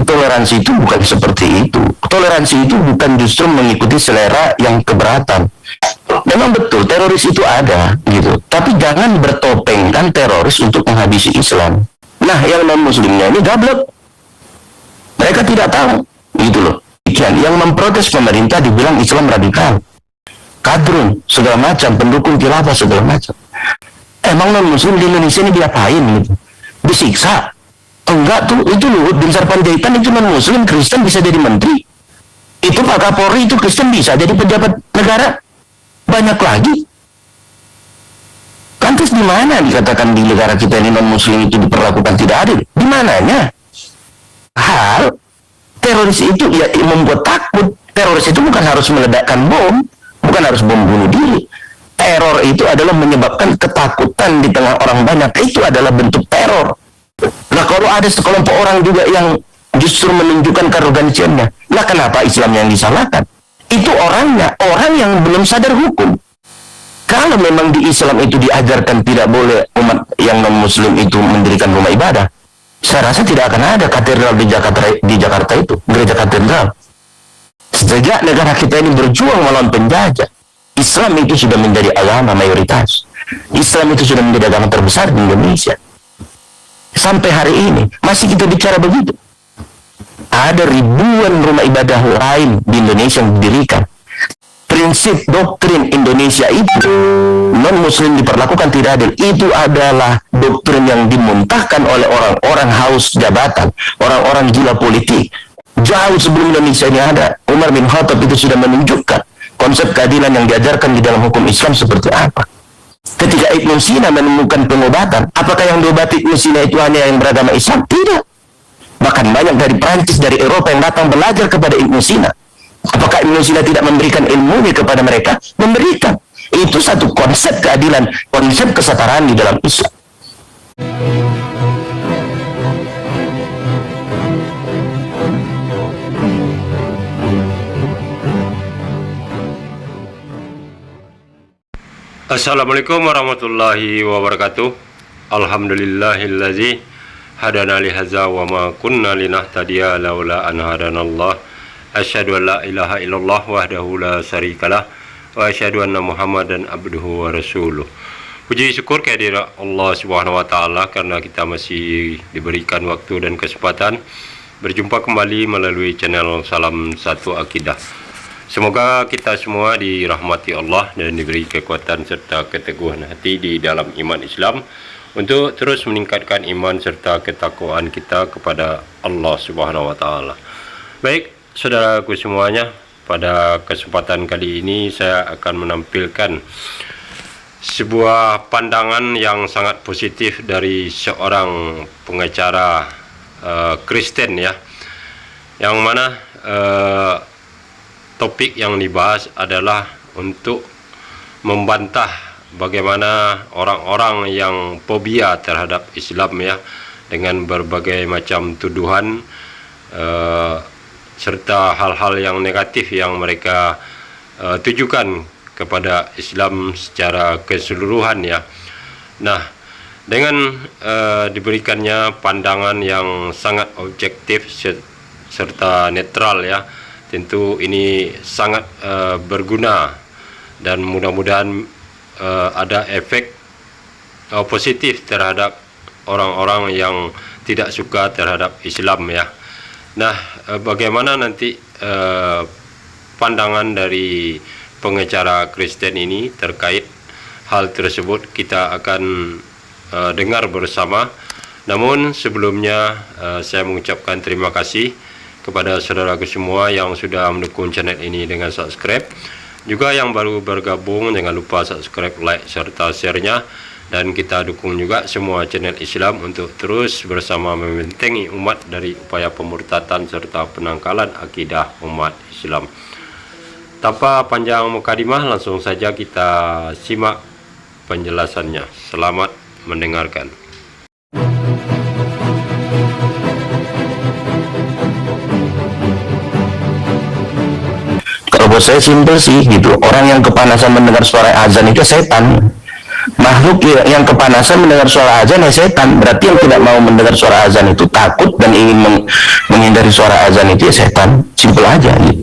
toleransi itu bukan seperti itu. Toleransi itu bukan justru mengikuti selera yang keberatan. Memang betul teroris itu ada gitu, tapi jangan bertopengkan teroris untuk menghabisi Islam. Nah, yang non-muslimnya ini gablek. Mereka tidak tahu, gitu loh. Yang memprotes pemerintah dibilang Islam radikal, kadrun, segala macam, pendukung khilafah segala macam. Emang non-muslim di Indonesia ini diapain gitu? Disiksa? Enggak tuh, itu Luhut bin Sarpanjaitan itu non-muslim, Kristen bisa jadi menteri. Itu Pak Kapolri itu Kristen bisa jadi pejabat negara. Banyak lagi. Lantas di mana dikatakan di negara kita ini non-muslim itu diperlakukan tidak adil? Di mananya? Hal teroris itu ya membuat takut. Teroris itu bukan harus meledakkan bom, bukan harus bom bunuh diri. Teror itu adalah menyebabkan ketakutan di tengah orang banyak. Itu adalah bentuk teror. Nah, kalau ada sekelompok orang juga yang justru menunjukkan kearogansiannya, lah kenapa Islam yang disalahkan? Itu orangnya, orang yang belum sadar hukum. Kalau memang di Islam itu diajarkan tidak boleh umat yang non-muslim itu mendirikan rumah ibadah, saya rasa tidak akan ada katedral di Jakarta itu, gereja katedral. Sejak negara kita ini berjuang melawan penjajah, Islam itu sudah menjadi agama mayoritas. Islam itu sudah menjadi agama terbesar di Indonesia. Sampai hari ini masih kita bicara begitu. Ada ribuan rumah ibadah lain di Indonesia yang didirikan. Prinsip doktrin Indonesia itu non-muslim diperlakukan tidak adil. Itu adalah doktrin yang dimuntahkan oleh orang-orang haus jabatan, orang-orang gila politik. Jauh sebelum Indonesia ini ada, Umar bin Khattab itu sudah menunjukkan konsep keadilan yang diajarkan di dalam hukum Islam seperti apa. Ketika Ibnu Sina menemukan pengobatan, apakah yang diobati Ibnu Sina itu hanya yang beragama Islam? Tidak. Bahkan banyak dari Prancis, dari Eropa yang datang belajar kepada Ibnu Sina. Apakah Ibnu Sina tidak memberikan ilmunya kepada mereka? Memberikan. Itu satu konsep keadilan, konsep kesetaraan di dalam Islam. Assalamualaikum warahmatullahi wabarakatuh. Alhamdulillahillazi hadana li hadza wa ma kunna linahtadiya laula an hadanallah. Asyhadu an la ilaha illallah wahdahu la syarikalah wa asyhadu anna Muhammadan abduhu wa rasuluh. Puji syukur kehadirat Allah Subhanahu wa taala karena kita masih diberikan waktu dan kesempatan berjumpa kembali melalui channel Salam Satu Akidah. Semoga kita semua dirahmati Allah dan diberi kekuatan serta keteguhan hati di dalam iman Islam untuk terus meningkatkan iman serta ketakwaan kita kepada Allah Subhanahu wa taala. Baik, saudaraku semuanya, pada kesempatan kali ini saya akan menampilkan sebuah pandangan yang sangat positif dari seorang pengacara Kristen ya. Yang mana topik yang dibahas adalah untuk membantah bagaimana orang-orang yang fobia terhadap Islam ya, dengan berbagai macam tuduhan serta hal-hal yang negatif yang mereka tujukan kepada Islam secara keseluruhan ya. Nah, dengan diberikannya pandangan yang sangat objektif serta netral ya, tentu ini sangat berguna dan mudah-mudahan ada efek positif terhadap orang-orang yang tidak suka terhadap Islam ya. Nah, bagaimana nanti pandangan dari pengacara Kristen ini terkait hal tersebut kita akan dengar bersama. Namun sebelumnya saya mengucapkan terima kasih kepada saudaraku semua yang sudah mendukung channel ini dengan subscribe. Juga yang baru bergabung, jangan lupa subscribe, like, serta share-nya. Dan kita dukung juga semua channel Islam untuk terus bersama membentengi umat dari upaya pemurtadan serta penangkalan akidah umat Islam. Tanpa panjang mukadimah, langsung saja kita simak penjelasannya. Selamat mendengarkan. Kalau buat saya simpel sih gitu. Orang yang kepanasan mendengar suara azan itu setan. makhluk yang kepanasan mendengar suara azan ya setan. Berarti yang tidak mau mendengar suara azan itu takut dan ingin menghindari suara azan itu ya setan. Simpel aja gitu.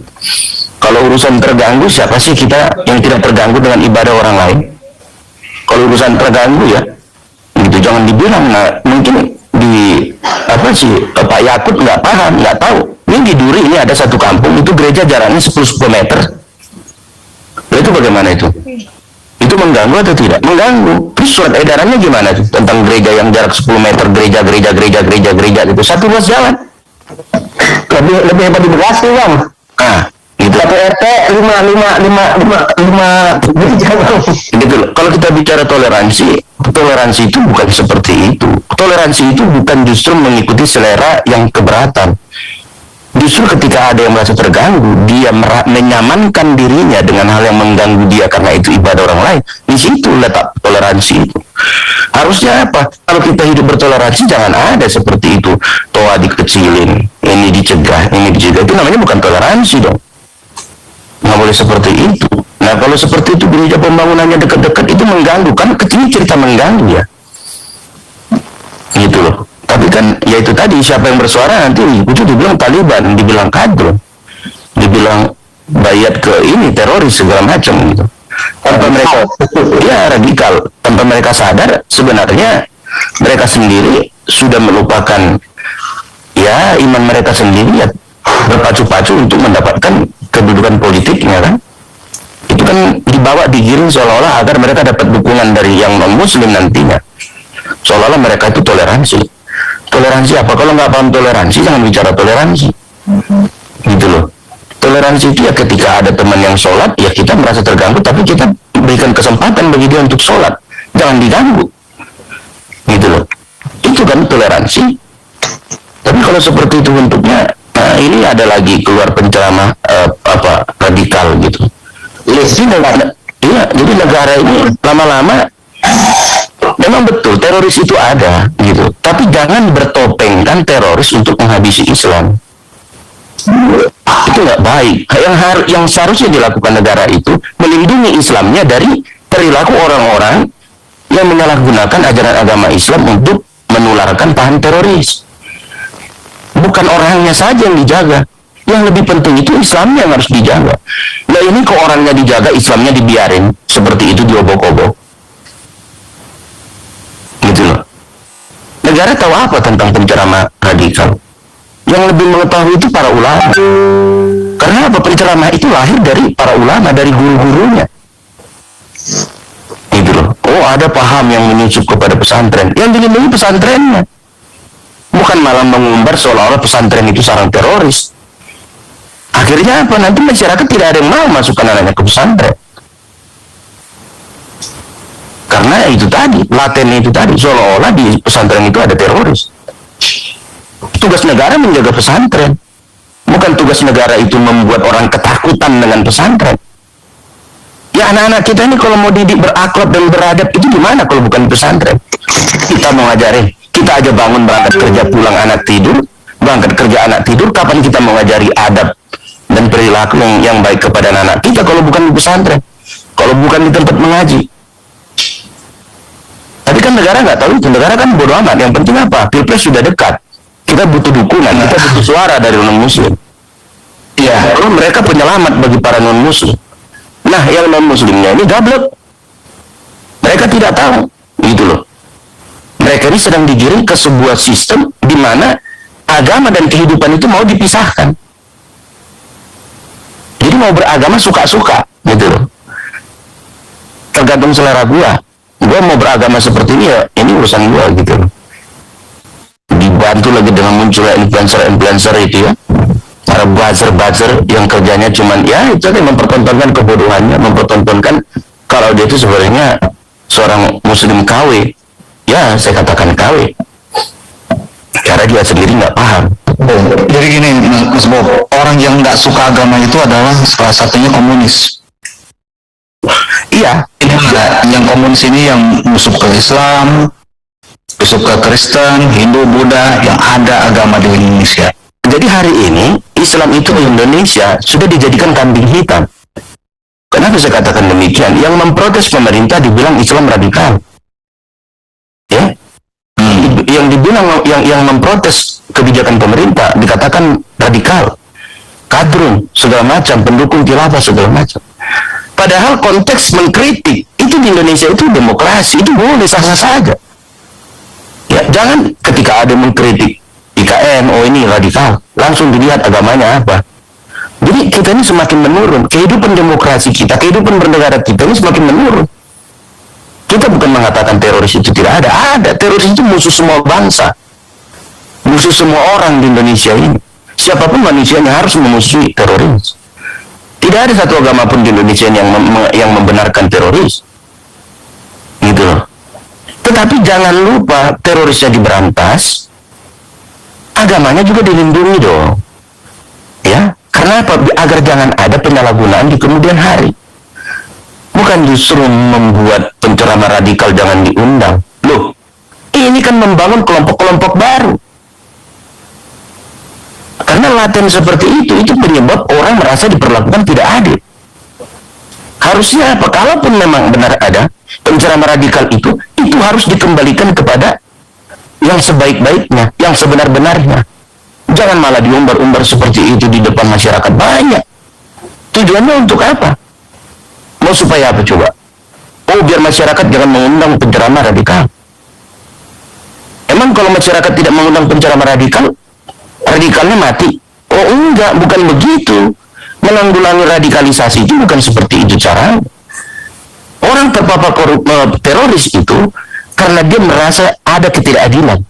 Kalau urusan terganggu, siapa sih kita yang tidak terganggu dengan ibadah orang lain? Kalau urusan terganggu ya gitu, jangan dibilang. Nah, mungkin di apa sih Pak Yakut nggak paham, nggak tahu. Ini di Duri ini ada satu kampung itu gereja jaraknya 10 meter. Itu bagaimana itu? Itu mengganggu atau tidak? Mengganggu. Terus surat edarannya gimana tuh tentang gereja yang jarak 10 meter, gereja gitu, satu ruas jalan. Lebih hebat di Bekasi, Bang. Nah, gitu. Satu RT 5 gereja, Bang. Gitu loh. Kalau kita bicara toleransi itu bukan seperti itu. Toleransi itu bukan justru mengikuti selera yang keberatan. Justru ketika ada yang merasa terganggu, dia menyamankan dirinya dengan hal yang mengganggu dia karena itu ibadah orang lain. Di situ letak toleransi itu. Harusnya apa? Kalau kita hidup bertoleransi, jangan ada seperti itu. Toa dikecilin, ini dicegah. Itu namanya bukan toleransi dong. Nggak boleh seperti itu. Nah, kalau seperti itu gereja pembangunannya dekat-dekat itu mengganggu. Kan kecil cerita mengganggu ya. Gitu loh. Tapi kan ya itu tadi, siapa yang bersuara nanti itu dibilang Taliban, dibilang kadrun, dibilang bayat ke ini teroris segala macam gitu. Tanpa mereka ya radikal, tanpa mereka sadar sebenarnya mereka sendiri sudah melupakan ya iman mereka sendiri ya, berpacu-pacu untuk mendapatkan kedudukan politiknya kan. Itu kan digiring seolah-olah agar mereka dapat dukungan dari yang non muslim nantinya, seolah-olah mereka itu toleransi. Toleransi apa? Kalau nggak paham toleransi, jangan bicara toleransi. Gitu loh. Toleransi itu ya ketika ada teman yang sholat, ya kita merasa terganggu, tapi kita berikan kesempatan bagi dia untuk sholat. Jangan diganggu. Gitu loh. Itu kan toleransi. Tapi kalau seperti itu bentuknya, nah ini ada lagi keluar penceramah radikal gitu. Jadi negara ini lama-lama memang betul teroris itu ada gitu, tapi jangan bertopengkan teroris untuk menghabisi Islam. Itu nggak baik. Yang seharusnya dilakukan negara itu melindungi Islamnya dari perilaku orang-orang yang menyalahgunakan ajaran agama Islam untuk menularkan paham teroris. Bukan orangnya saja yang dijaga, yang lebih penting itu Islamnya yang harus dijaga. Nah ini kok orangnya dijaga, Islamnya dibiarin seperti itu, diobok-obok. Gitu loh. Negara tahu apa tentang penceramah radikal? Yang lebih mengetahui itu para ulama. Karena apa? Penceramah itu lahir dari para ulama, dari guru-gurunya. Gitu loh. Oh, ada paham yang menyusup kepada pesantren. Yang dilindungi pesantrennya. Bukan malah mengumbar seolah-olah pesantren itu sarang teroris. Akhirnya apa? Nanti masyarakat tidak ada yang mau masukkan anaknya ke pesantren. Karena itu tadi, latennya itu tadi, seolah-olah di pesantren itu ada teroris. Tugas negara menjaga pesantren. Bukan tugas negara itu membuat orang ketakutan dengan pesantren. Ya anak-anak kita ini kalau mau didik berakhlak dan beradab itu gimana kalau bukan pesantren? Kita mau ngajarin, kita aja bangun berangkat kerja pulang anak tidur, berangkat kerja anak tidur, kapan kita mau ngajari adab dan perilaku yang baik kepada anak kita kalau bukan di pesantren, kalau bukan di tempat mengaji? Tapi kan negara nggak tahu itu, negara kan bodoh amat. Yang penting apa? Pilpres sudah dekat. Kita butuh dukungan, kita butuh suara dari non-muslim. Ya, kalau mereka penyelamat bagi para non-muslim. Nah, yang non-muslimnya ini gablek. Mereka tidak tahu, gitu loh. Mereka ini sedang digiring ke sebuah sistem di mana agama dan kehidupan itu mau dipisahkan. Jadi mau beragama suka-suka, gitu loh. Tergantung selera gua mau beragama seperti ini ya, ini urusan gua gitu loh. Dibantu lagi dengan munculnya influencer itu ya, para buzzer yang kerjanya cuman ya itu tadi mempertontonkan kebodohannya, mempertontonkan kalau dia itu sebenarnya seorang muslim KW. Ya saya katakan KW karena dia sendiri nggak paham. Jadi gini Mas Bob, orang yang nggak suka agama itu adalah salah satunya komunis. Iya, yang komunis ini yang musuh ke Islam, musuh ke Kristen, Hindu, Buddha, yang ada agama di Indonesia. Jadi hari ini Islam itu di Indonesia sudah dijadikan kambing hitam. Kenapa saya katakan demikian? Yang memprotes pemerintah dibilang Islam radikal. yang dibilang yang memprotes kebijakan pemerintah dikatakan radikal, kadrun, segala macam, pendukung khilafah segala macam. Padahal konteks mengkritik itu di Indonesia itu demokrasi, itu boleh sah-sah saja. Ya, jangan ketika ada mengkritik IKN, oh ini radikal, langsung dilihat agamanya apa. Jadi kita ini semakin menurun, kehidupan demokrasi kita, kehidupan bernegara kita ini semakin menurun. Kita bukan mengatakan teroris itu tidak ada, teroris itu musuh semua bangsa, musuh semua orang di Indonesia ini. Siapapun manusianya harus memusuhi teroris. Tidak ada satu agama pun di Indonesia yang membenarkan teroris. Gitu loh. Tetapi jangan lupa terorisnya diberantas, agamanya juga dilindungi dong. Ya, karena apa? Agar jangan ada penyalahgunaan di kemudian hari. Bukan justru membuat penceramah radikal jangan diundang. Loh, ini kan membangun kelompok-kelompok baru. Karena laten seperti itu penyebab orang merasa diperlakukan tidak adil. Harusnya apa? Kalaupun memang benar ada penceramah radikal itu harus dikembalikan kepada yang sebaik-baiknya, yang sebenar-benarnya. Jangan malah diumbar-umbar seperti itu di depan masyarakat banyak. Tujuannya untuk apa? Mau supaya apa coba? Oh, biar masyarakat jangan mengundang penceramah radikal. Emang kalau masyarakat tidak mengundang penceramah radikal, radikalnya mati? Oh enggak, bukan begitu. Menanggulangi radikalisasi itu bukan seperti itu caranya. Orang terpapar teroris itu karena dia merasa ada ketidakadilan.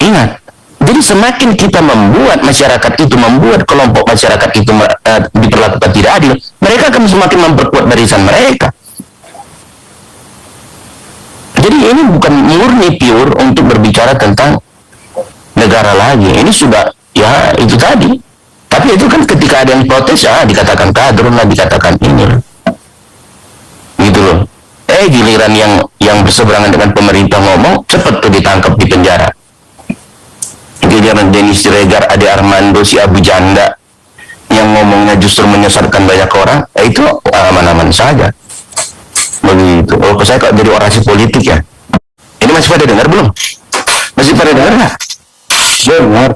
Ingat, jadi semakin kita membuat masyarakat itu, membuat kelompok masyarakat itu diperlakukan tidak adil, mereka akan semakin memperkuat barisan mereka. Jadi ini bukan murni pure untuk berbicara tentang negara lagi. Ini sudah, ya itu tadi. Tapi itu kan ketika ada yang protes, ya dikatakan kadrun lah, dikatakan ini lah. Gitu loh. Giliran yang berseberangan dengan pemerintah ngomong, cepat tuh ditangkap di penjara. Giliran Denny Siregar, Ade Armando, si Abu Janda yang ngomongnya justru menyesatkan banyak orang, itu aman-aman saja. Begitu. Oh, saya kok jadi orasi politik ya. Ini masih pada dengar belum? Masih pada dengar nggak? Dengar.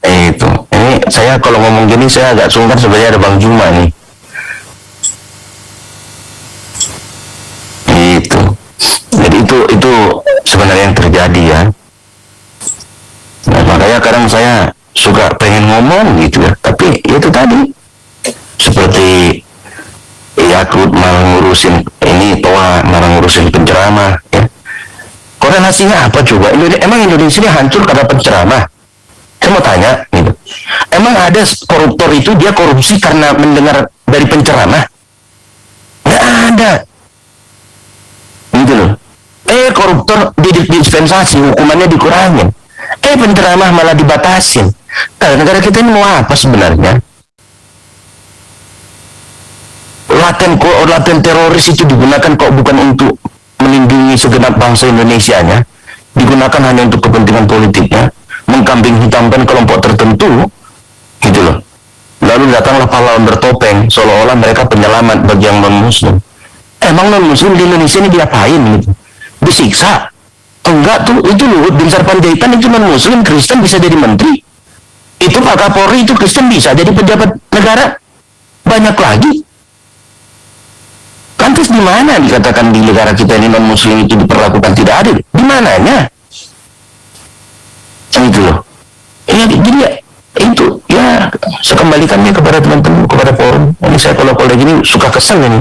Itu. Ini saya kalau ngomong gini saya agak sungkan, sebenarnya ada Bang Juma nih. Itu. Jadi itu sebenarnya yang terjadi ya. Nah, makanya kadang saya suka pengen ngomong gitu ya, tapi itu tadi seperti Yakut malah ngurusin ini, Toa malah ngurusin penceramah ya. Korelasinya apa coba? Emang Indonesia ini hancur karena penceramah? Saya mau tanya gitu. Emang ada koruptor itu dia korupsi karena mendengar dari penceramah? Nggak ada. Gitu loh. Koruptor didispensasi, hukumannya dikurangin. Penceramah malah dibatasin. Nah, negara kita ini mau apa sebenarnya? Laten teroris itu digunakan kok bukan untuk melindungi segenap bangsa Indonesianya, digunakan hanya untuk kepentingan politiknya, mengkambing hitamkan kelompok tertentu, gitu loh. Lalu datanglah pahlawan bertopeng, seolah-olah mereka penyelamat bagi yang non-muslim. Emang non-muslim di Indonesia ini diapain gitu? Disiksa? Enggak tuh, itu Luhut bin Sarpanjaitan itu non-muslim, Kristen bisa jadi menteri. Itu Pak Kapolri itu Kristen bisa jadi pejabat negara. Banyak lagi. Lantas di mana dikatakan di negara kita ini non-muslim itu diperlakukan tidak adil? Di mananya? Itu loh. Jadi ya, itu ya saya kembalikannya kepada teman-teman, kepada forum. Ini saya kalau gini suka kesel ini.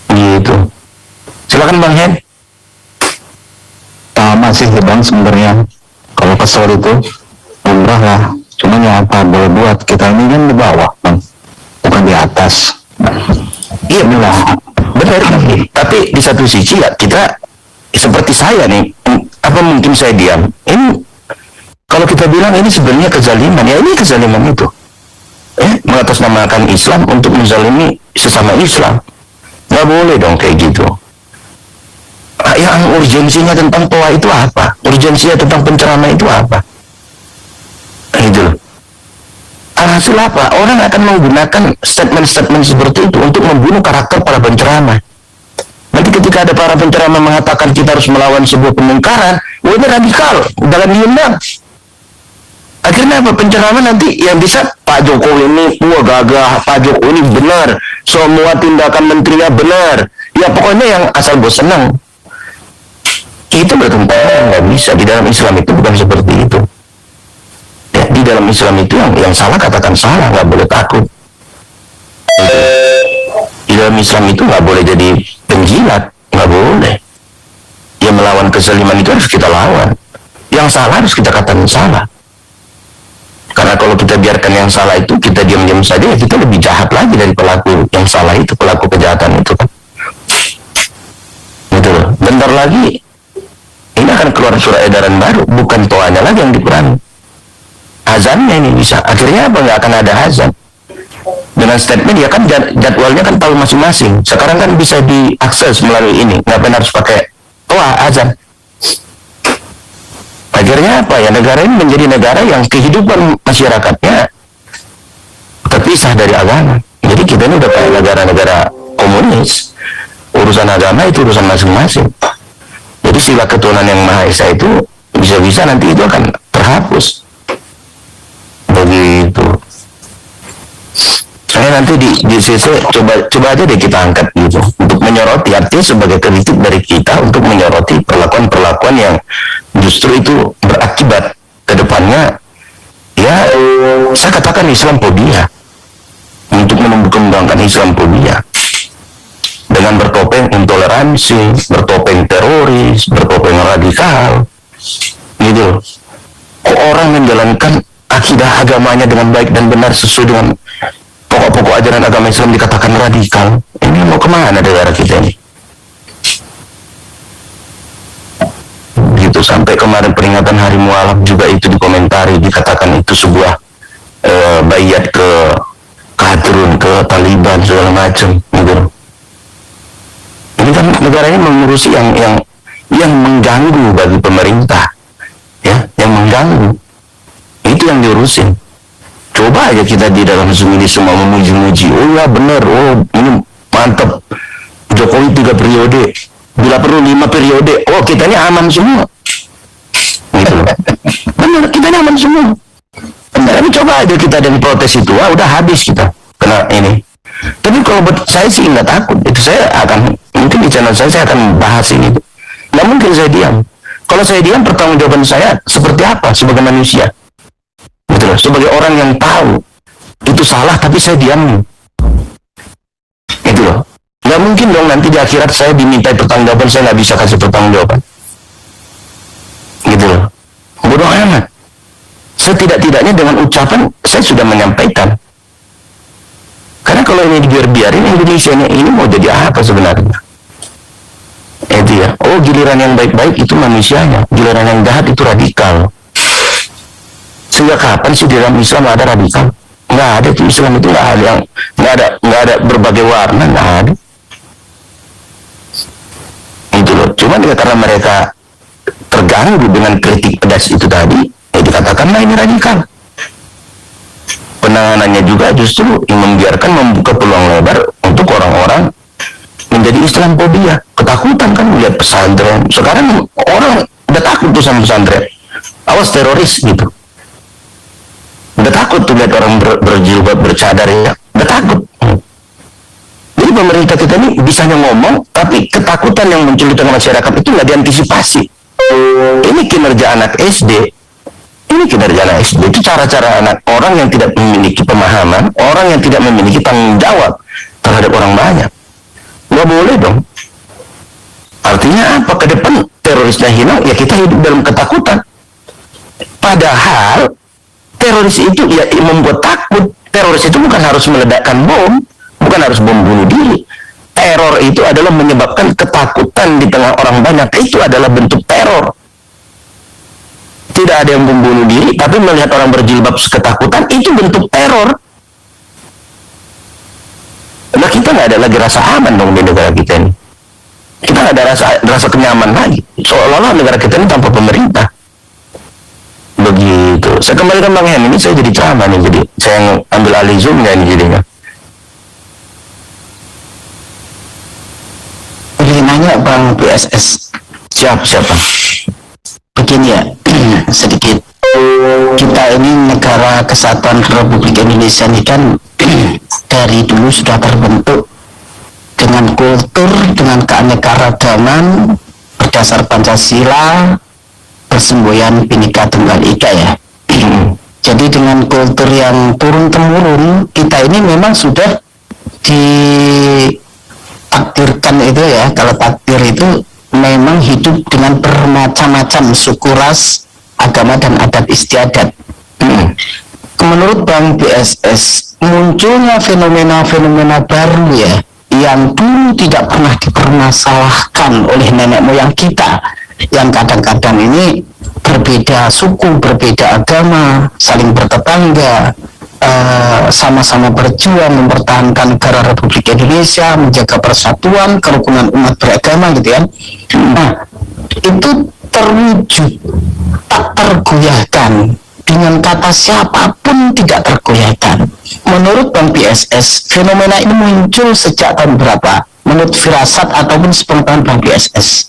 Gitu. Silakan Bang Hen. Masih Bang sebenarnya. Kalau kesel itu lumrah lah. Cuman ya apa boleh buat, kita ini kan di bawah Bang, bukan di atas. Iya benar, tapi di satu sisi ya kita seperti saya nih, apa mungkin saya diam? Ini kalau kita bilang ini sebenarnya kezaliman, ya ini kezaliman itu, mengatasnamakan Islam untuk menzalimi sesama Islam, nggak boleh dong kayak gitu. Yang urgensinya tentang Toa itu apa? Urgensinya tentang penceramah itu apa? Gitu loh. Alhasil apa? Orang akan menggunakan statement-statement seperti itu untuk membunuh karakter para penceramah. Nanti ketika ada para penceramah mengatakan kita harus melawan sebuah kemungkaran, wah ini radikal, dalam diundang. Akhirnya apa? Penceramah nanti yang bisa, Pak Jokowi ini wah gagah, Pak Jokowi ini benar, semua tindakan menterinya benar. Ya pokoknya yang asal bos senang. Itu bertentangan, nggak bisa. Di dalam Islam itu bukan seperti itu. Ya, di dalam Islam itu yang salah katakan salah, nggak boleh takut. Di dalam Islam itu nggak boleh jadi penjilat, nggak boleh. Yang melawan kezaliman itu harus kita lawan. Yang salah harus kita katakan salah. Karena kalau kita biarkan yang salah itu, kita diam-diam saja, ya kita lebih jahat lagi dari pelaku yang salah itu, pelaku kejahatan itu kan. Gitu loh. Bentar lagi ini akan keluar surat edaran baru, bukan toanya lagi yang dikurangi. Azannya ini bisa. Akhirnya apa? Nggak akan ada azan. Dengan statement ya kan jadwalnya kan tahu masing-masing. Sekarang kan bisa diakses melalui ini. Ngapain harus pakai toa azan? Akhirnya apa ya? Negara ini menjadi negara yang kehidupan masyarakatnya terpisah dari agama. Jadi kita ini udah kayak negara-negara komunis. Urusan agama itu urusan masing-masing. Jadi sila ketuhanan yang Maha Esa itu bisa-bisa nanti itu akan terhapus. Begitu. Saya nanti di CC coba aja deh kita angkat gitu untuk menyoroti, artinya sebagai kritik dari kita untuk menyoroti perlakuan-perlakuan yang justru itu berakibat ke depannya ya saya katakan Islamophobia, untuk menumbuh-kembangkan Islamophobia dengan bertopeng intoleransi, bertopeng teroris, bertopeng radikal gitu. Kok orang menjalankan akidah agamanya dengan baik dan benar sesuai dengan pokok-pokok ajaran agama Islam dikatakan radikal? Ini mau kemana negara kita ini? Gitu. Sampai kemarin peringatan Hari Mualaf juga itu dikomentari, dikatakan itu sebuah bayat ke Kadrun, ke Taliban segala macam gitu. Ini kan negara ini mengurusi yang mengganggu bagi pemerintah, ya, yang mengganggu. Itu yang diurusin. Coba aja kita di dalam Zoom ini semua memuji-muji, oh ya benar, oh ini mantap, Jokowi 3 periode, bila perlu 5 periode, oh kita ini aman semua. Gitu loh. Benar, kita ini aman semua. Benar, ini coba aja kita dan protes itu, wah udah habis kita kena ini. Tapi kalau buat saya sih nggak takut, itu saya akan, mungkin di channel saya akan bahas ini. Nggak mungkin saya diam. Kalau saya diam, pertanggungjawaban saya seperti apa sebagai manusia? Gitu loh, sebagai orang yang tahu itu salah tapi saya diam. Itu loh. Nggak mungkin dong nanti di akhirat saya dimintai pertanggungjawaban, saya nggak bisa kasih pertanggungjawaban. Gitu loh. Bodoh amat. Setidak-tidaknya dengan ucapan saya sudah menyampaikan. Karena kalau ini dibiarin Indonesia ini mau jadi apa sebenarnya? Itu ya. Oh, giliran yang baik-baik itu manusianya, giliran yang jahat itu radikal. Sejak kapan sih di dalam Islam ada radikal? Nggak ada tuh, Islam itu nggak ada yang nggak ada berbagai warna, nggak ada. Itu loh. Cuma karena mereka terganggu dengan kritik pedas itu tadi, ya dikatakanlah ini radikal. Penanganannya juga justru membiarkan membuka peluang lebar untuk orang-orang menjadi Islamophobia, ketakutan kan melihat pesantren. Sekarang orang udah takut tuh sama pesantren, awas teroris gitu. Udah takut tuh lihat orang berjilbab, bercadar ya, udah takut. Jadi pemerintah kita ini bisanya ngomong, tapi ketakutan yang muncul di tengah masyarakat itu nggak diantisipasi. Ini kinerja anak SD. Ini kinerja anak SD, itu cara-cara anak orang yang tidak memiliki pemahaman, orang yang tidak memiliki tanggung jawab terhadap orang banyak. Nggak boleh dong. Artinya apa? Ke depan terorisnya hilang, ya kita hidup dalam ketakutan. Padahal teroris itu ya membuat takut. Teroris itu bukan harus meledakkan bom, bukan harus bom bunuh diri. Teror itu adalah menyebabkan ketakutan di tengah orang banyak. Itu adalah bentuk teror. Tidak ada yang membunuh diri, tapi melihat orang berjilbab ketakutan, itu bentuk teror. Nah kita nggak ada lagi rasa aman dong di negara kita ini. Kita nggak ada rasa kenyaman lagi. Seolah-olah negara kita ini tanpa pemerintah. Begitu. Saya kembalikan Bang Hen, ini saya jadi ceramah nih, jadi saya ambil alih Zoom nggak ini jadinya. Jadi nanya BSS. Siapa? Begini ya, sedikit. Kita ini negara kesatuan Republik Indonesia ini kan dari dulu sudah terbentuk dengan kultur, dengan keanekaragaman berdasar Pancasila, persemboyan Bhinneka Tunggal Ika ya. Jadi dengan kultur yang turun-temurun, kita ini memang sudah ditakdirkan itu ya, kalau takdir itu memang hidup dengan bermacam-macam suku, ras, agama, dan adat istiadat. Menurut Bang BSS, munculnya fenomena-fenomena baru ya, yang dulu tidak pernah dipermasalahkan oleh nenek moyang kita, yang kadang-kadang ini berbeda suku, berbeda agama, saling bertetangga, sama-sama berjuang mempertahankan negara Republik Indonesia, menjaga persatuan, kerukunan umat beragama gitu ya. Nah, itu terwujud, tak tergoyahkan, dengan kata siapapun tidak tergoyahkan. Menurut Bang BSS, fenomena ini muncul sejak tahun berapa? Menurut firasat ataupun sepengetahuan Bang BSS?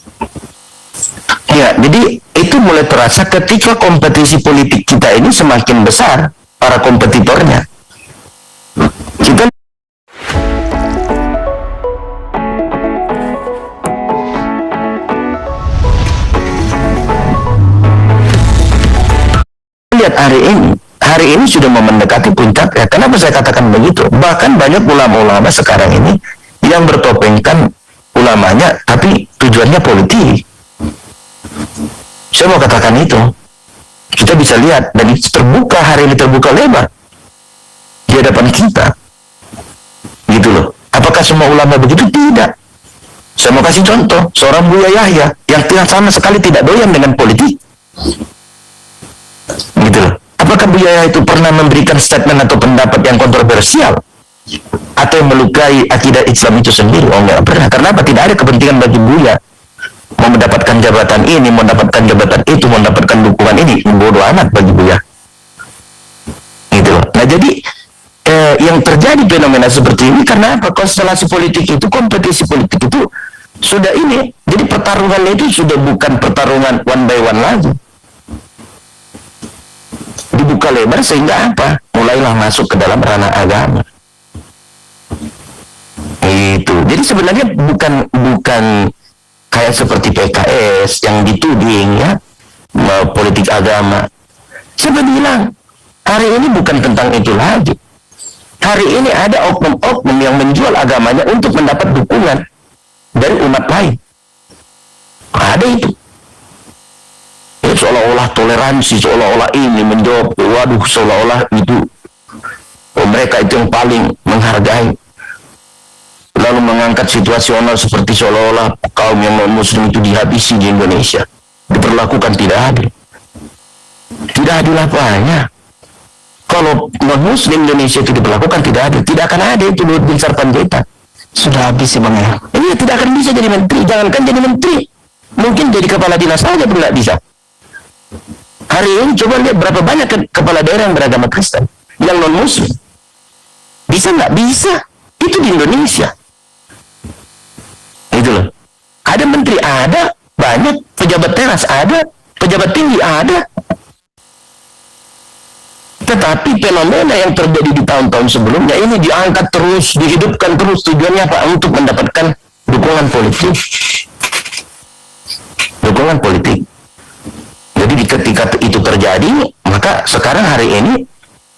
Ya, jadi itu mulai terasa ketika kompetisi politik kita ini semakin besar, para kompetitornya. Kita lihat hari ini sudah mendekati puncak ya. Kenapa saya katakan begitu? Bahkan banyak ulama-ulama sekarang ini yang bertopengkan ulamanya, tapi tujuannya politik. Saya mau katakan itu. Kita bisa lihat, dan itu terbuka, hari ini terbuka lebar di hadapan kita. Gitu loh. Apakah semua ulama begitu? Tidak. Saya mau kasih contoh, seorang Buya Yahya yang sama sekali tidak doyan dengan politik. Gitu loh. Apakah Buya Yahya itu pernah memberikan statement atau pendapat yang kontroversial atau yang melukai akidah Islam itu sendiri? Oh, enggak pernah. Karena apa? Tidak ada kepentingan bagi Buya mau mendapatkan jabatan ini, mau mendapatkan jabatan itu, mau mendapatkan dukungan ini. Bodoh amat bagi Buya. Gitu loh. Nah, jadi yang terjadi fenomena seperti ini karena apa? Konstelasi politik itu, kompetisi politik itu sudah ini. Jadi pertarungannya itu sudah bukan pertarungan one by one lagi. Dibuka lebar sehingga apa? Mulailah masuk ke dalam ranah agama. Itu. Jadi sebenarnya bukan kayak seperti PKS yang dituding ya politik agama. Saya bilang hari ini bukan tentang itu lagi. Hari ini ada oknum-oknum yang menjual agamanya untuk mendapat dukungan dari umat lain. Ada itu. Ya, seolah-olah toleransi, seolah-olah ini menjawab, waduh, seolah-olah itu mereka itu yang paling menghargai. Lalu mengangkat situasional seperti seolah-olah kaum yang non-muslim itu dihabisi di Indonesia, diperlakukan tidak adil. Tidak adil apanya? Kalau non-muslim Indonesia itu diperlakukan tidak adil, tidak akan ada itu Luhut bin Sarpanjaitan. Sudah habis ya Bang ya? Ini tidak akan bisa jadi menteri. Jangankan jadi menteri, mungkin jadi kepala dinas saja pun tidak bisa. Hari ini coba lihat berapa banyak kepala daerah yang beragama Kristen, yang non-muslim. Bisa nggak? Bisa. Itu di Indonesia. Itu loh. Ada menteri, ada. Banyak. Pejabat teras ada. Pejabat tinggi ada. Tetapi fenomena yang terjadi di tahun-tahun sebelumnya ini diangkat terus, dihidupkan terus. Tujuannya apa? Untuk mendapatkan dukungan politik. Dukungan politik. Jadi ketika itu terjadi, maka sekarang hari ini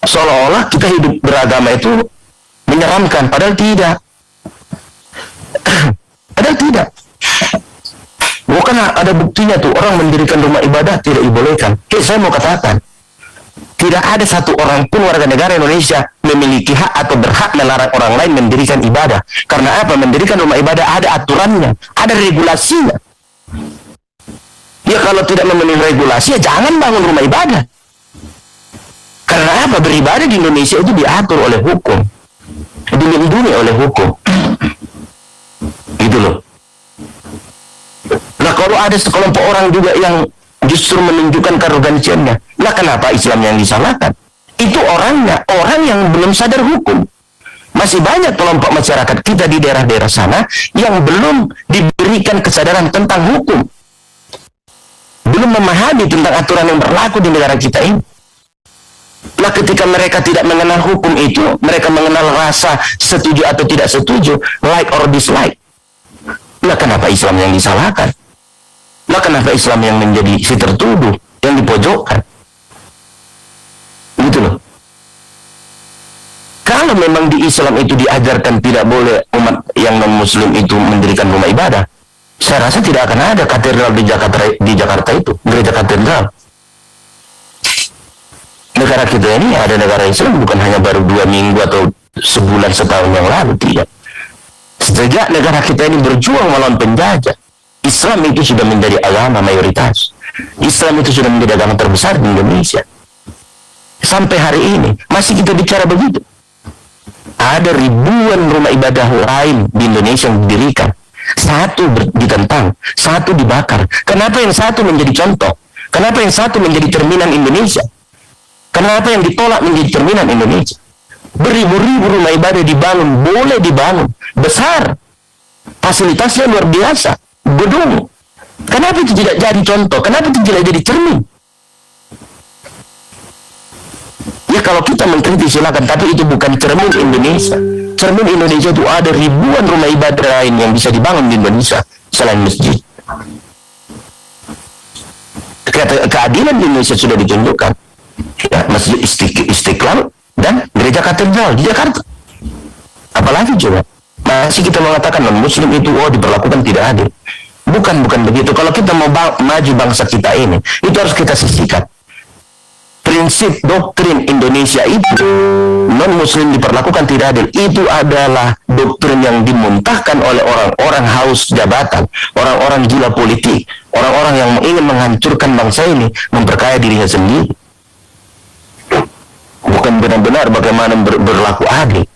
seolah-olah kita hidup beragama itu menyeramkan, padahal tidak. Padahal tidak. Bukan ada buktinya tuh orang mendirikan rumah ibadah tidak dibolehkan. Saya mau katakan, tidak ada satu orang pun warga negara Indonesia memiliki hak atau berhak melarang orang lain mendirikan ibadah. Karena apa? Mendirikan rumah ibadah ada aturannya, ada regulasinya. Ya kalau tidak memenuhi regulasi, ya jangan bangun rumah ibadah. Karena apa? Beribadah di Indonesia itu diatur oleh hukum, dilindungi oleh hukum. Gitu loh. Nah kalau ada sekelompok orang juga yang justru menunjukkan kearogansiannya, lah kenapa Islam yang disalahkan? Itu orangnya, orang yang belum sadar hukum. Masih banyak kelompok masyarakat kita di daerah-daerah sana yang belum diberikan kesadaran tentang hukum, belum memahami tentang aturan yang berlaku di negara kita ini. Lah ketika mereka tidak mengenal hukum itu, mereka mengenal rasa setuju atau tidak setuju, like or dislike. Lah kenapa Islam yang disalahkan? Lah kenapa Islam yang menjadi si tertuduh, yang dipojokkan? Gitu loh. Kalau memang di Islam itu diajarkan tidak boleh umat yang non-muslim itu mendirikan rumah ibadah, saya rasa tidak akan ada katedral di Jakarta itu, gereja katedral. Negara kita ini ada negara Islam bukan hanya baru 2 minggu atau sebulan setahun yang lalu, tidak. Sejak negara kita ini berjuang melawan penjajah, Islam itu sudah menjadi agama mayoritas. Islam itu sudah menjadi agama terbesar di Indonesia. Sampai hari ini masih kita bicara begitu. Ada ribuan rumah ibadah lain di Indonesia yang didirikan. Satu ditentang, satu dibakar. Kenapa yang satu menjadi contoh? Kenapa yang satu menjadi cerminan Indonesia? Kenapa yang ditolak menjadi cerminan Indonesia? Beribu-ribu rumah ibadah dibangun, boleh dibangun, besar, fasilitasnya luar biasa, gedung. Kenapa itu tidak jadi contoh? Kenapa itu tidak jadi cermin? Ya kalau kita mengkritik silakan, tapi itu bukan cermin Indonesia. Cermin Indonesia itu ada ribuan rumah ibadah lain yang bisa dibangun di Indonesia selain masjid. Keadilan di Indonesia sudah ditunjukkan. Ya, Masjid Istiqlal dan Gereja Katedral di Jakarta. Apalagi coba masih kita mengatakan non-muslim itu diperlakukan tidak adil. Bukan begitu. Kalau kita mau maju bangsa kita ini, itu harus kita sisihkan. Prinsip doktrin Indonesia itu non-muslim diperlakukan tidak adil, itu adalah doktrin yang dimuntahkan oleh orang-orang haus jabatan, orang-orang gila politik, orang-orang yang ingin menghancurkan bangsa ini, memperkaya dirinya sendiri. Bukan benar-benar bagaimana berlaku adil.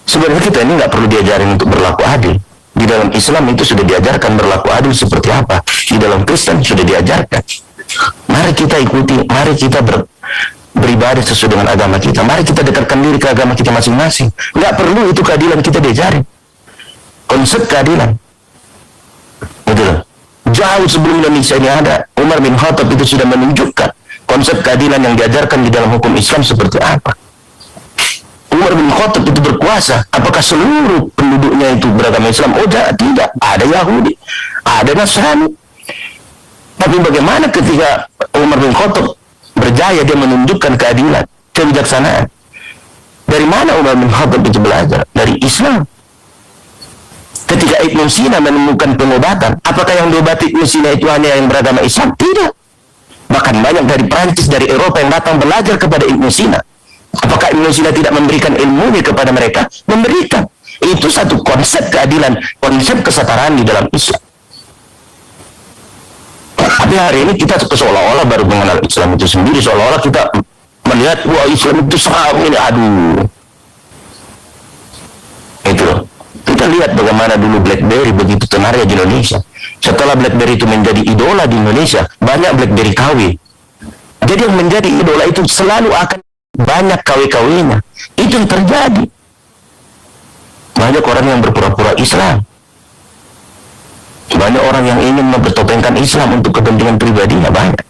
Sebenarnya kita ini nggak perlu diajarin untuk berlaku adil. Di dalam Islam itu sudah diajarkan berlaku adil seperti apa. Di dalam Kristen sudah diajarkan. Mari kita ikuti, mari kita beribadah sesuai dengan agama kita. Mari kita dekatkan diri ke agama kita masing-masing. Nggak perlu itu keadilan kita diajarin. Konsep keadilan. Betul. Jauh sebelum Indonesia ini ada, Umar bin Khattab itu sudah menunjukkan konsep keadilan yang diajarkan di dalam hukum Islam seperti apa. Umar bin Khattab itu berkuasa. Apakah seluruh penduduknya itu beragama Islam? Oh tidak. Ada Yahudi, ada Nasrani. Tapi bagaimana ketika Umar bin Khattab berjaya, dia menunjukkan keadilan, kebijaksanaan. Dari mana Umar bin Khattab itu belajar? Dari Islam. Ketika Ibnu Sina menemukan pengobatan, apakah yang diobati Ibnu Sina itu hanya yang beragama Islam? Tidak. Bahkan banyak dari Prancis, dari Eropa yang datang belajar kepada Ibnu Sina. Apakah Ibnu Sina tidak memberikan ilmunya kepada mereka? Memberikan. Itu satu konsep keadilan, konsep kesetaraan di dalam Islam. Tapi hari ini kita seolah-olah baru mengenal Islam itu sendiri, seolah-olah kita melihat, wah Islam itu seram ini, aduh. Itu loh. Kita lihat bagaimana dulu BlackBerry begitu tenarnya di Indonesia. Setelah BlackBerry itu menjadi idola di Indonesia, banyak BlackBerry KW. Jadi yang menjadi idola itu selalu akan banyak KW-KW-nya. Itu yang terjadi. Banyak orang yang berpura-pura Islam. Banyak orang yang ingin mempertopengkan Islam untuk kepentingan pribadinya, banyak.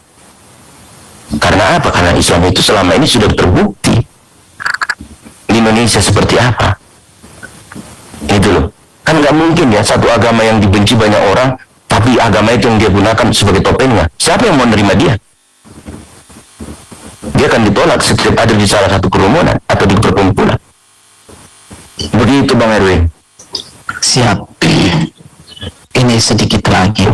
Karena apa? Karena Islam itu selama ini sudah terbukti di Indonesia seperti apa. Itu loh. Kan nggak mungkin ya satu agama yang dibenci banyak orang, tapi agama itu yang dia gunakan sebagai topengnya. Siapa yang mau menerima dia? Dia akan ditolak setiap ada di salah satu kerumunan atau di perkumpulan. Begitu Bang Erwin. Siap. Ini sedikit lagi.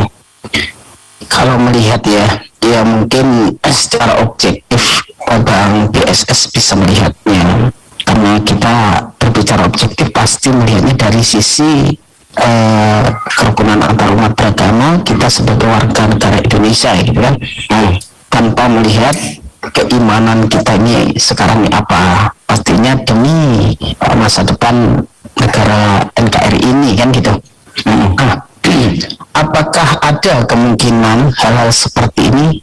Kalau melihat ya mungkin secara objektif Bang BSS bisa melihatnya. Karena kita berbicara objektif pasti melihatnya dari sisi kerukunan antar umat beragama kita sebagai warga negara Indonesia, gitu kan. Tanpa melihat keimanan kita ini sekarang ini apa, pastinya demi masa depan negara NKRI ini, kan gitu. Apakah ada kemungkinan hal-hal seperti ini,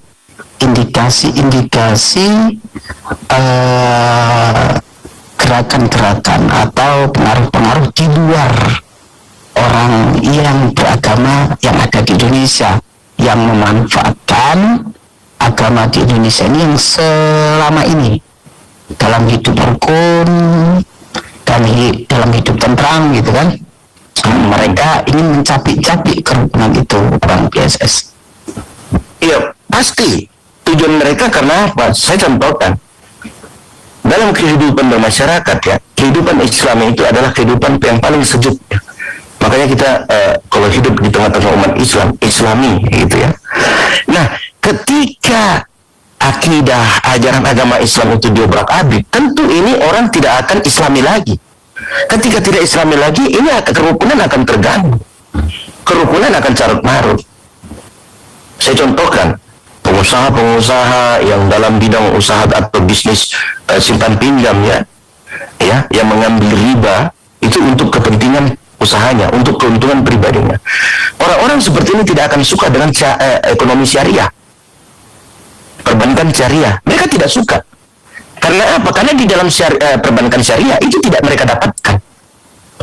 indikasi-indikasi gerakan-gerakan atau pengaruh-pengaruh di luar orang yang beragama yang ada di Indonesia, yang memanfaatkan agama di Indonesia ini yang selama ini dalam hidup rukun dan dalam hidup tentram gitu kan, mereka ingin mencapik-capik kerukunan itu, Bang PSS. Iya, pasti tujuan mereka karena apa? Saya contohkan dalam kehidupan bermasyarakat ya, kehidupan Islam itu adalah kehidupan yang paling sejuk ya. Makanya kita kalau hidup di tengah-tengah umat Islam, Islami gitu ya. Nah, ketika akidah ajaran agama Islam itu diobrak-abrik, tentu ini orang tidak akan Islami lagi. Ketika tidak Islami lagi, ini kerukunan akan terganggu, kerukunan akan carut marut. Saya contohkan pengusaha-pengusaha yang dalam bidang usaha atau bisnis simpan pinjam ya, yang mengambil riba itu untuk kepentingan usahanya, untuk keuntungan pribadinya. Orang-orang seperti ini tidak akan suka dengan ekonomi syariah, perbankan syariah. Mereka tidak suka. Karena apa? Karena di dalam perbankan syariah itu tidak mereka dapatkan.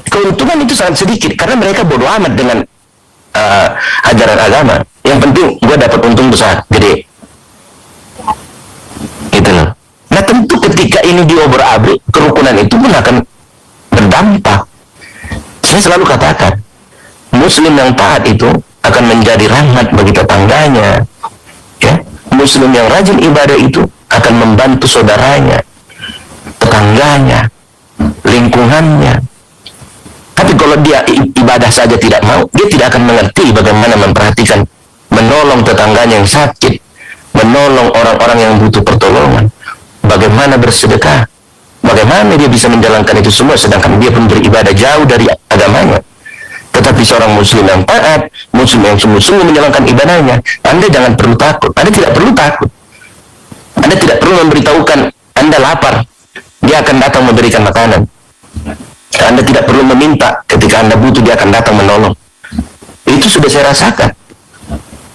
Keuntungan itu sangat sedikit karena mereka bodoh amat dengan ajaran agama. Yang penting gue dapat untung besar, gede. Gitu loh. Nah tentu ketika ini diobrak-abrik, kerukunan itu pun akan berdampak. Saya selalu katakan, Muslim yang taat itu akan menjadi rahmat bagi tetangganya. Ya, Muslim yang rajin ibadah itu akan membantu saudaranya, tetangganya, lingkungannya. Tapi kalau dia ibadah saja tidak mau, dia tidak akan mengerti bagaimana memperhatikan, menolong tetangganya yang sakit, menolong orang-orang yang butuh pertolongan, bagaimana bersedekah, bagaimana dia bisa menjalankan itu semua sedangkan dia pun beribadah jauh dari agamanya. Tetapi seorang Muslim yang taat, Muslim yang sungguh-sungguh menjalankan ibadahnya, Anda jangan perlu takut. Anda tidak perlu takut. Anda tidak perlu memberitahukan Anda lapar, dia akan datang memberikan makanan. Anda tidak perlu meminta, ketika Anda butuh dia akan datang menolong. Itu sudah saya rasakan.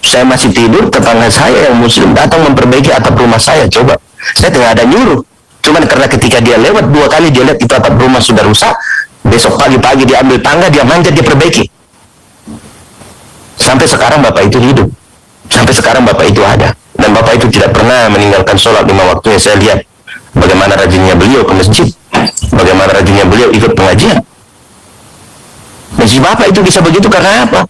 Saya masih tidur, tetangga saya yang Muslim datang memperbaiki atap rumah saya. Coba, saya tidak ada nyuruh. Cuman karena ketika dia lewat 2 kali, dia lihat itu atap rumah sudah rusak, besok pagi-pagi dia ambil tangga, dia manjat, dia perbaiki. Sampai sekarang Bapak itu hidup. Sampai sekarang Bapak itu ada. Dan Bapak itu tidak pernah meninggalkan sholat 5 waktunya. Saya lihat bagaimana rajinnya beliau ke masjid, bagaimana rajinnya beliau ikut pengajian. Dan si Bapak itu bisa begitu karena apa?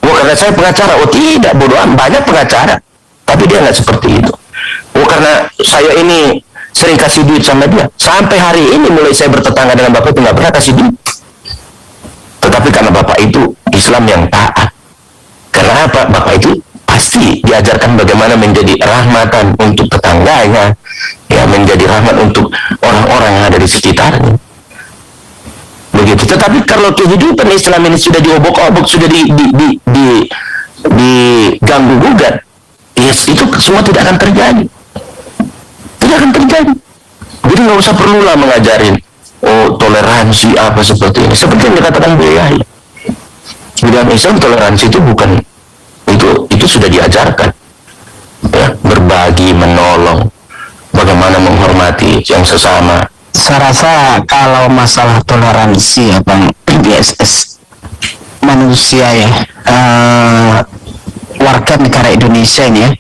Oh, karena saya pengacara. Oh tidak, bodoh amat, banyak pengacara. Tapi dia nggak seperti itu. Oh karena saya ini sering kasih duit sama dia. Sampai hari ini mulai saya bertetangga dengan Bapak itu nggak pernah kasih duit. Tetapi karena Bapak itu Islam yang taat. Karena apa? Bapak itu pasti diajarkan bagaimana menjadi rahmatan untuk tetangganya, ya, menjadi rahmat untuk orang-orang yang ada di sekitarnya. Begitu. Tetapi kalau kehidupan Islam ini sudah diobok-obok, sudah diganggu gugat, yes, itu semua tidak akan terjadi. Tidak akan terjadi. Jadi nggak usah perlulah mengajarin toleransi apa seperti ini. Seperti yang dikatakan Bu Yahya. Di dalam Islam toleransi itu bukan itu sudah diajarkan. Ya, berbagi, menolong, bagaimana menghormati yang sesama. Saya rasa kalau masalah toleransi ya Bang BSS, manusia ya, warga negara Indonesia ini ya,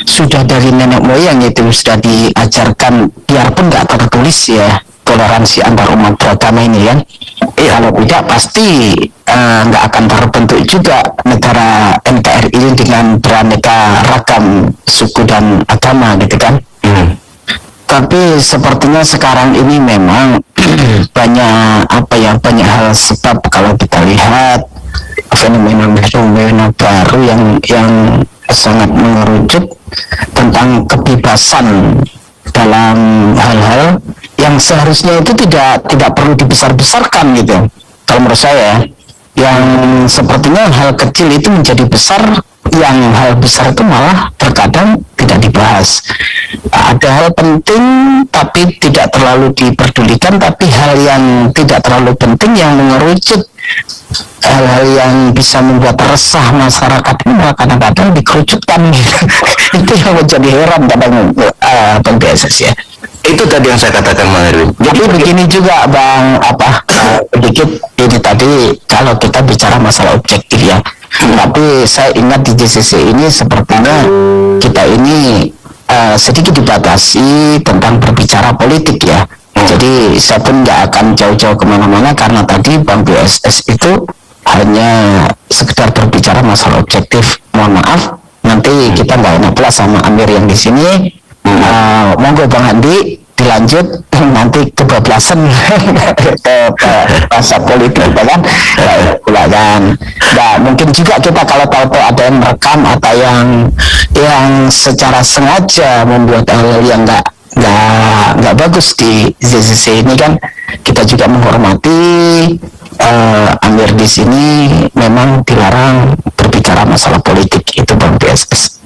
sudah dari nenek moyang itu sudah diajarkan, biarpun nggak tertulis ya, toleransi antar umat beragama ini kan. Kalau tidak pasti nggak akan terbentuk juga negara NKRI ini dengan beraneka ragam suku dan agama gitu kan. Tapi sepertinya sekarang ini memang banyak hal sebab kalau kita lihat fenomena baru yang sangat mengerucut tentang kebebasan dalam hal-hal yang seharusnya itu tidak perlu dibesar-besarkan gitu. Kalau menurut saya, yang sepertinya hal kecil itu menjadi besar, yang hal besar itu malah terkadang tidak dibahas. Ada hal penting tapi tidak terlalu diperdulikan, tapi hal yang tidak terlalu penting yang mengerucut, hal-hal yang bisa membuat resah masyarakat ini kadang-kadang dikerucutkan gitu. Itu yang menjadi heran kadang Bang BSS ya. Itu tadi yang saya katakan, Bang Erwin. Jadi begini juga Bang, sedikit ini tadi kalau kita bicara masalah objektif ya. Tapi saya ingat di JCC ini sepertinya kita ini sedikit dibatasi tentang berbicara politik ya. Jadi saya pun nggak akan jauh-jauh kemana-mana karena tadi Bang BSS itu hanya sekedar berbicara masalah objektif. Mohon maaf, nanti kita nggak enak pula sama Amir yang di sini. Monggo Bang Andi dilanjut nanti kebablasan ke bahasa politik kan pula kan. Nah, mungkin juga kita kalau tahu ada yang merekam atau yang secara sengaja membuat hal yang nggak bagus di ZCC ini kan, kita juga menghormati Amir di sini memang dilarang berbicara masalah politik itu Bang BSS.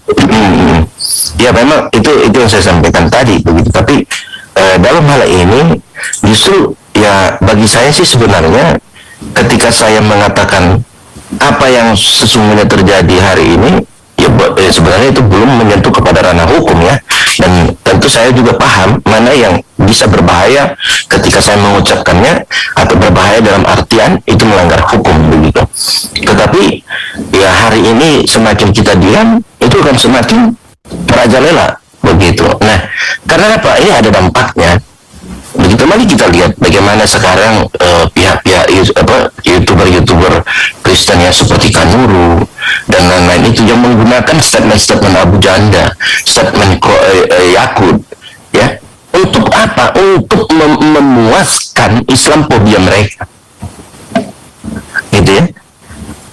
Ya memang itu yang saya sampaikan tadi begitu. Tapi dalam hal ini justru ya bagi saya sih sebenarnya ketika saya mengatakan apa yang sesungguhnya terjadi hari ini ya sebenarnya itu belum menyentuh kepada ranah hukum ya. Dan tentu saya juga paham mana yang bisa berbahaya ketika saya mengucapkannya atau berbahaya dalam artian itu melanggar hukum begitu. Tetapi ya hari ini semakin kita diam itu akan semakin merajalela begitu. Nah, karena apa? Ini ada dampaknya. Begitu, mari kita lihat bagaimana sekarang pihak-pihak youtuber Kristen yang seperti Kanuru dan lain-lain itu yang menggunakan statement Abu Janda, statement Yakut, ya, untuk apa? Untuk memuaskan Islamfobia mereka, gitu ya.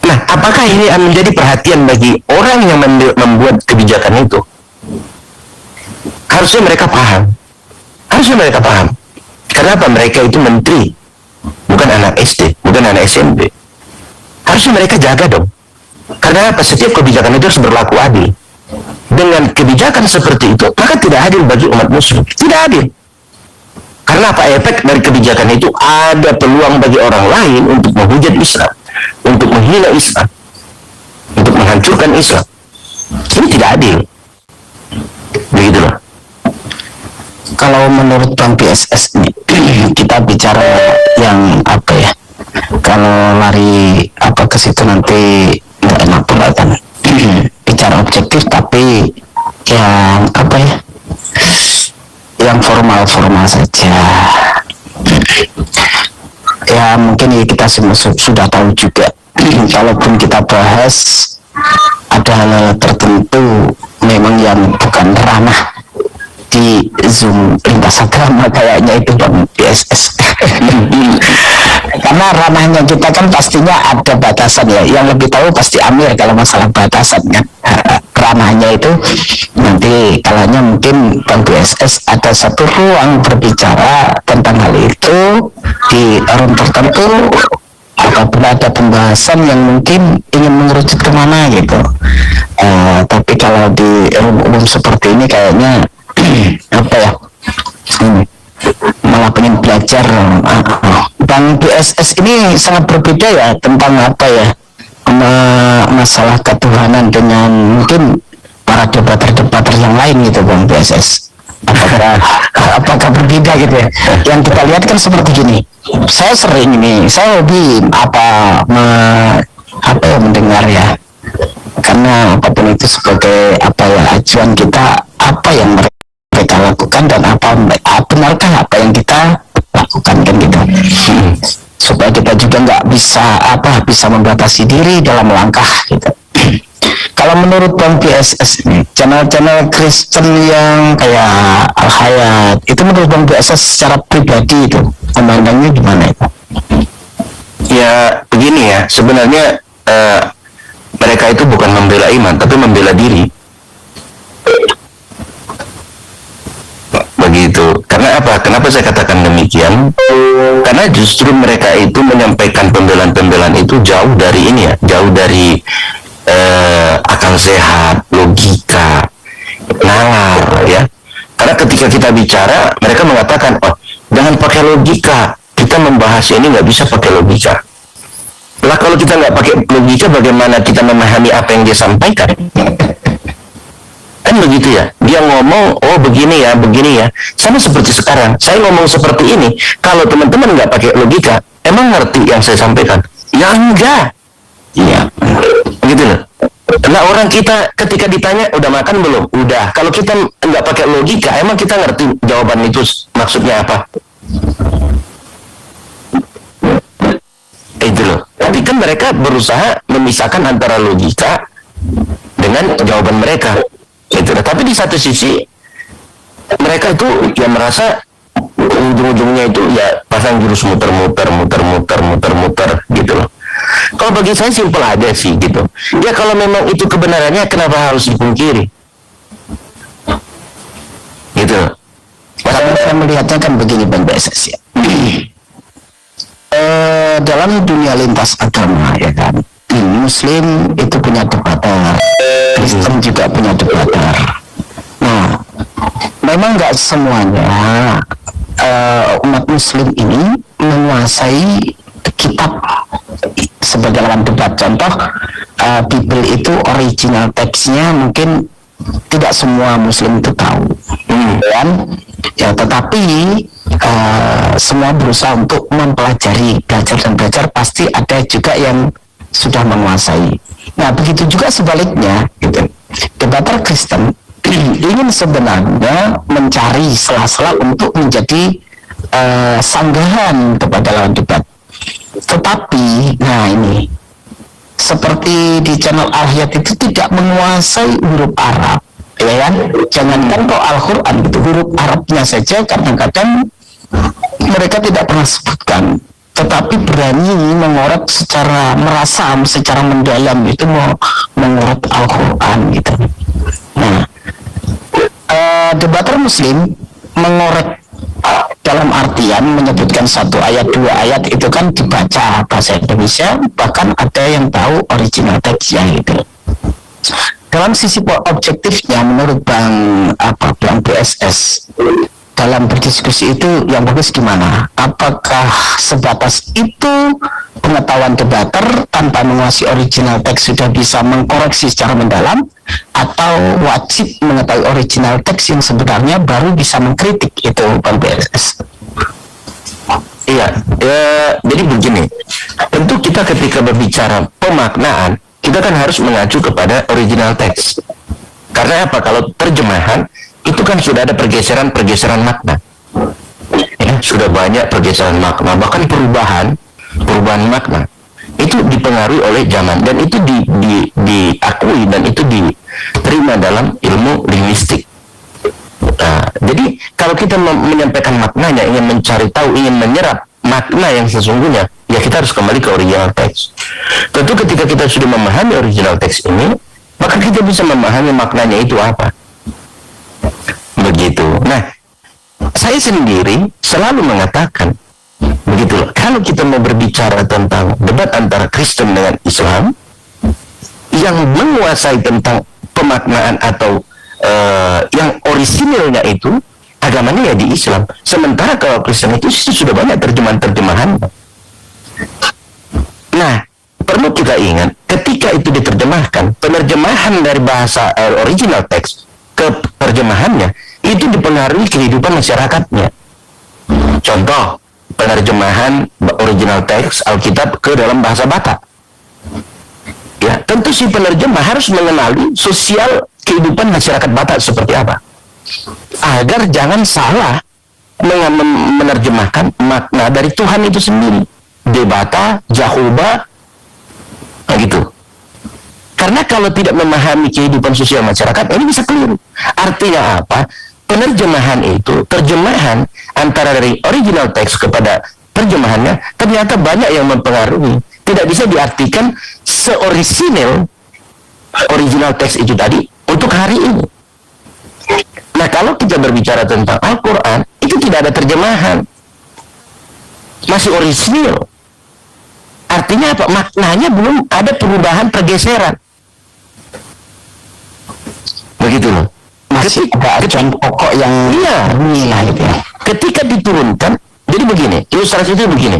Nah, apakah ini menjadi perhatian bagi orang yang membuat kebijakan itu? Harusnya mereka paham. Karena apa? Mereka itu menteri, bukan anak SD, bukan anak SMP. Harusnya mereka jaga dong. Karena apa? Setiap kebijakan itu harus berlaku adil. Dengan kebijakan seperti itu, maka tidak adil bagi umat muslim. Tidak adil. Karena apa? Efek dari kebijakan itu ada peluang bagi orang lain untuk menghujat Islam, untuk menghina Islam, untuk menghancurkan Islam. Ini tidak adil. Begitulah. Kalau menurut Bang BSS ini kita bicara yang apa ya, kalau lari ke situ nanti nggak enak pula kan. Bicara objektif tapi yang yang formal saja ya. Mungkin kita sudah tahu juga kalaupun kita bahas ada hal tertentu memang yang bukan ranah di Zoom lintas agama kayaknya itu Bang BSS. Karena ranahnya kita kan pastinya ada batasan ya. Yang lebih tahu pasti Amir kalau masalah batasan kan. Ranahnya itu nanti kalanya mungkin Bang BSS ada satu ruang berbicara tentang hal itu di room tertentu, apabila ada pembahasan yang mungkin ingin mengerucut kemana gitu. Tapi kalau di room umum seperti ini kayaknya malah pengen belajar. Bang BSS ini sangat berbeda ya tentang masalah ketuhanan dengan mungkin para debater yang lain gitu Bang BSS. Apakah berbeda gitu ya? Yang kita lihat kan seperti gini. Saya hobi mendengar ya. Karena apapun itu sebagai acuan kita, apa yang mereka lakukan dan benarkah apa yang kita lakukan kan gitu. Supaya kita juga nggak bisa membatasi diri dalam langkah gitu. Kalau menurut Bang BSS ini channel-channel Kristen yang kayak Al Hayat itu menurut Bang BSS secara pribadi itu memandangnya gimana itu? Ya begini ya, sebenarnya mereka itu bukan membela iman tapi membela diri. Begitu. Karena apa? Kenapa saya katakan demikian? Karena justru mereka itu menyampaikan pembelaan-pembelaan itu jauh dari ini ya, jauh dari akal sehat, logika, nalar ya. Karena ketika kita bicara, mereka mengatakan, oh jangan pakai logika, kita membahas ini nggak bisa pakai logika. Lah kalau kita nggak pakai logika, bagaimana kita memahami apa yang dia sampaikan? Kan begitu ya. dia ngomong, oh begini ya, sama seperti sekarang. Saya ngomong seperti ini, kalau teman-teman nggak pakai logika, emang ngerti yang saya sampaikan? Ya enggak. Iya, gitu loh. Nah orang kita ketika ditanya udah makan belum? Udah. Kalau kita nggak pakai logika, emang kita ngerti jawaban itu maksudnya apa? Itu loh. Tapi kan mereka berusaha memisahkan antara logika dengan jawaban mereka. Itu loh. Tapi di satu sisi mereka itu ya merasa ujung-ujungnya itu ya pasang jurus muter-muter gitu loh. Kalau bagi saya simpel aja sih gitu. Ya kalau memang itu kebenarannya, kenapa harus dipungkiri? Gitu. Saya melihatnya kan begini Bang BSS ya. Dalam dunia lintas agama ya kan, Muslim itu punya debater, Kristen juga punya debater. Nah, memang nggak semuanya umat Muslim ini menguasai kitab sebagai lawan debat. Contoh, Bible itu original teksnya mungkin tidak semua Muslim itu tahu, kan? Ya, tetapi semua berusaha untuk mempelajari, belajar, pasti ada juga yang sudah menguasai. Nah, begitu juga sebaliknya, gitu. Debater Kristen ingin sebenarnya mencari sela-sela untuk menjadi sanggahan kepada lawan debat. Tetapi, nah ini, seperti di channel Al-Hayat itu tidak menguasai huruf Arab, ya kan? Jangankan kok Al-Quran, itu huruf Arabnya saja kadang-kadang mereka tidak pernah sebutkan, tetapi berani mengorek secara merasam, secara mendalam itu mau mengorek Al-Quran gitu. Nah, debater Muslim mengorek dalam artian menyebutkan satu ayat, dua ayat itu kan dibaca bahasa Indonesia, bahkan ada yang tahu original teksnya gitu. Dalam sisi objektifnya menurut Bang BSS, dalam berdiskusi itu yang bagus gimana? Apakah sebatas itu pengetahuan debater tanpa menguasai original teks sudah bisa mengkoreksi secara mendalam, atau wajib mengetahui original teks yang sebenarnya baru bisa mengkritik itu Bang BSS? Iya, jadi begini, tentu kita ketika berbicara pemaknaan, kita kan harus mengacu kepada original teks. Karena apa? Kalau terjemahan itu kan sudah ada pergeseran makna, ya, sudah banyak pergeseran makna, bahkan perubahan makna itu dipengaruhi oleh zaman, dan itu diakui dan itu diterima dalam ilmu linguistik. Nah, jadi kalau kita menyampaikan maknanya, ingin mencari tahu, ingin menyerap makna yang sesungguhnya, ya kita harus kembali ke original teks. Tentu ketika kita sudah memahami original teks ini, maka kita bisa memahami maknanya itu apa. Begitu. Nah, saya sendiri selalu mengatakan begitu loh. Kalau kita mau berbicara tentang debat antara Kristen dengan Islam, yang menguasai tentang pemaknaan atau yang orisinilnya itu agamanya ya di Islam. Sementara kalau Kristen itu sudah banyak terjemahan-terjemahan. Nah, perlu kita ingat ketika itu diterjemahkan, penerjemahan dari bahasa original teks ke terjemahannya itu dipengaruhi kehidupan masyarakatnya. Contoh, penerjemahan original teks Alkitab ke dalam bahasa Batak. Ya, tentu si penerjemah harus mengenali sosial kehidupan masyarakat Batak seperti apa, agar jangan salah menerjemahkan makna dari Tuhan itu sendiri, Debata, Jehovah, gitu. Karena kalau tidak memahami kehidupan sosial masyarakat, ini bisa keliru. Artinya apa? Penerjemahan itu, terjemahan antara dari original teks kepada terjemahannya, ternyata banyak yang mempengaruhi. Tidak bisa diartikan seorisinil original teks itu tadi untuk hari ini. Nah, kalau kita berbicara tentang Al-Quran, itu tidak ada terjemahan, masih orisinil. Artinya apa? Maknanya belum ada perubahan, pergeseran. Begitu loh. Masih ada acuan pokok yang nilai itu ya. Ketika diturunkan, jadi begini, ilustrasi itu begini.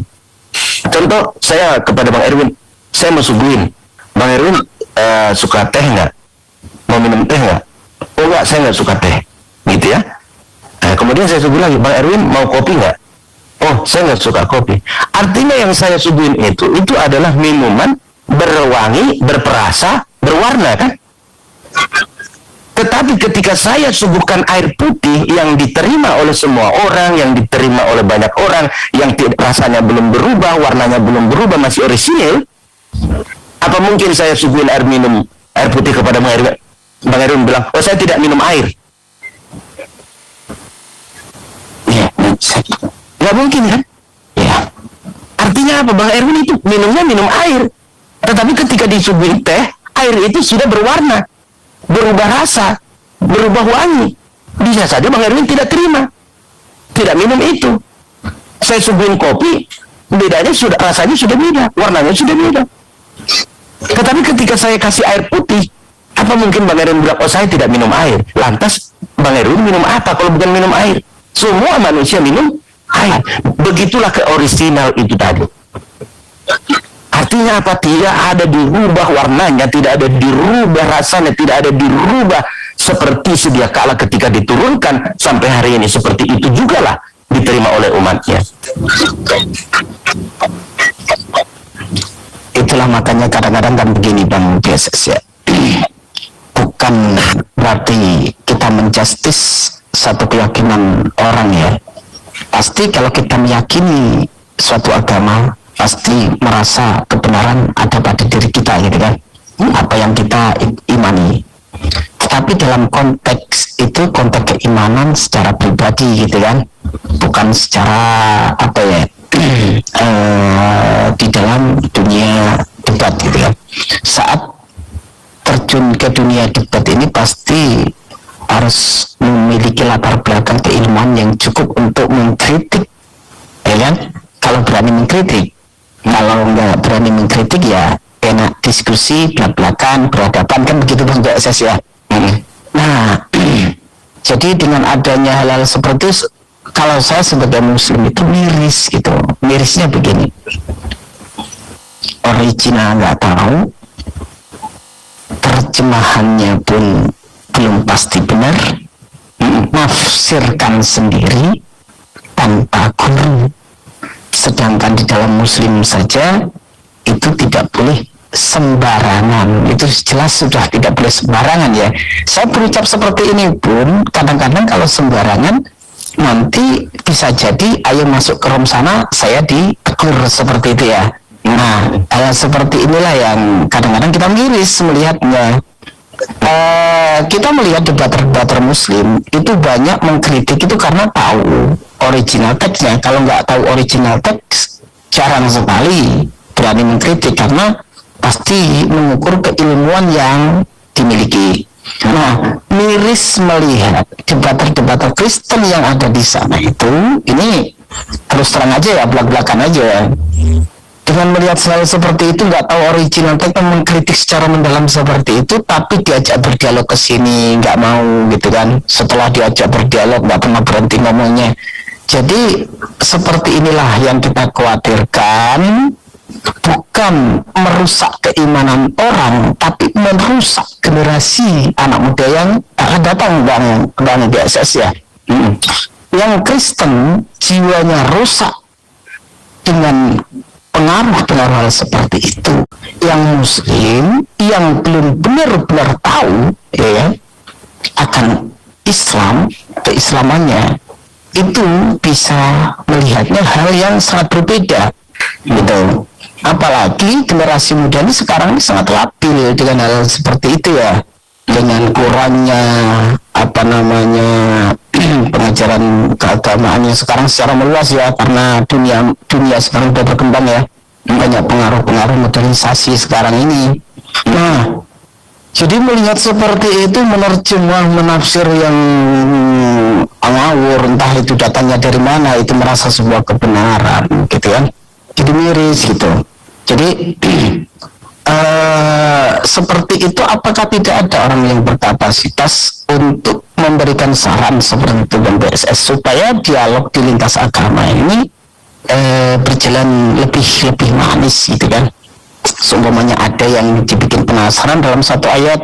Contoh, saya kepada Bang Erwin, saya mau suguhin, Bang Erwin suka teh nggak? Mau minum teh nggak? Oh enggak, saya nggak suka teh, gitu ya. Nah, kemudian saya suguhin lagi, Bang Erwin mau kopi nggak? Oh, saya nggak suka kopi. Artinya yang saya suguhin itu adalah minuman berwangi, berperasa, berwarna kan? Tetapi ketika saya suguhkan air putih yang diterima oleh semua orang, yang diterima oleh banyak orang, yang rasanya belum berubah, warnanya belum berubah, masih orisinil, apa mungkin saya suguhin air putih kepada Bang Erwin? Bang Erwin bilang, oh saya tidak minum air. Ya, nggak mungkin kan? Ya. Artinya apa? Bang Erwin itu minumnya minum air. Tetapi ketika disuguhin teh, air itu sudah berwarna, berubah rasa, berubah wangi. Bisa saja Bang Erwin tidak terima, tidak minum itu. Saya suguhin kopi, bedanya sudah, rasanya sudah beda, warnanya sudah beda. Tetapi ketika saya kasih air putih, apa mungkin Bang Erwin bilang, oh saya tidak minum air. Lantas Bang Erwin minum apa kalau bukan minum air? Semua manusia minum air. Begitulah keorisinal itu tadi. Artinya apa? Tidak ada dirubah warnanya, tidak ada dirubah rasanya, tidak ada dirubah seperti sedia kala ketika diturunkan, sampai hari ini seperti itu juga lah diterima oleh umatnya. Itulah makanya kadang-kadang kan begini Bang PSS ya. Bukan berarti kita menjustis satu keyakinan orang ya. Pasti kalau kita meyakini suatu agama, pasti merasa kebenaran ada pada diri kita gitu kan, apa yang kita imani. Tetapi dalam konteks itu, konteks keimanan secara pribadi gitu kan, bukan secara apa ya, di dalam dunia debat gitu kan. Saat terjun ke dunia debat ini pasti harus memiliki latar belakang keilmuan yang cukup untuk mengkritik, ya kan? Kalau berani mengkritik. Kalau nggak berani mengkritik ya enak diskusi belak-belakan, berhadapan, kan begitu Bang PSS ya. Nah, jadi dengan adanya hal-hal seperti itu, kalau saya sebagai muslim itu miris gitu. Mirisnya begini, original nggak tahu, terjemahannya pun belum pasti benar, nafsirkan sendiri tanpa guru. Sedangkan di dalam muslim saja itu tidak boleh sembarangan, itu jelas sudah tidak boleh sembarangan ya. Saya berucap seperti ini pun kadang-kadang kalau sembarangan nanti bisa jadi ayo masuk ke room sana saya ditegur seperti itu ya. Nah, hal seperti inilah yang kadang-kadang kita miris melihatnya. Kita melihat debater-debater muslim itu banyak mengkritik itu karena tahu original teksnya. Kalau nggak tahu original teks, jarang sekali berani mengkritik karena pasti mengukur keilmuan yang dimiliki. Nah, miris melihat debater-debater Kristen yang ada di sana itu, ini terus terang aja ya, belak-belakan aja. Dengan melihat selalu seperti itu, nggak tahu original teks, mengkritik secara mendalam seperti itu, tapi diajak berdialog ke sini nggak mau gitu kan. Setelah diajak berdialog nggak pernah berhenti ngomongnya. Jadi seperti inilah yang kita khawatirkan, bukan merusak keimanan orang, tapi merusak generasi anak muda yang akan datang, Bang BSS ya. Yang Kristen jiwanya rusak dengan pengaruh hal seperti itu. Yang muslim yang belum benar-benar tahu ya akan Islam, keislamannya, itu bisa melihatnya hal yang sangat berbeda gitu. Apalagi generasi muda ini sekarang ini sangat labil dengan hal seperti itu ya, dengan kurangnya apa namanya pengajaran keagamaannya sekarang secara meluas ya, karena dunia sekarang sudah berkembang ya, banyak pengaruh-pengaruh modernisasi sekarang ini. Nah, jadi melihat seperti itu, menafsir yang ngawur, entah itu datangnya dari mana, itu merasa sebuah kebenaran gitu kan, jadi miris gitu. Jadi seperti itu, apakah tidak ada orang yang berkapasitas untuk memberikan saran seperti itu dan BSS supaya dialog di lintas agama ini berjalan lebih manis gitu kan. Seumpamanya ada yang dibikin penasaran dalam satu ayat,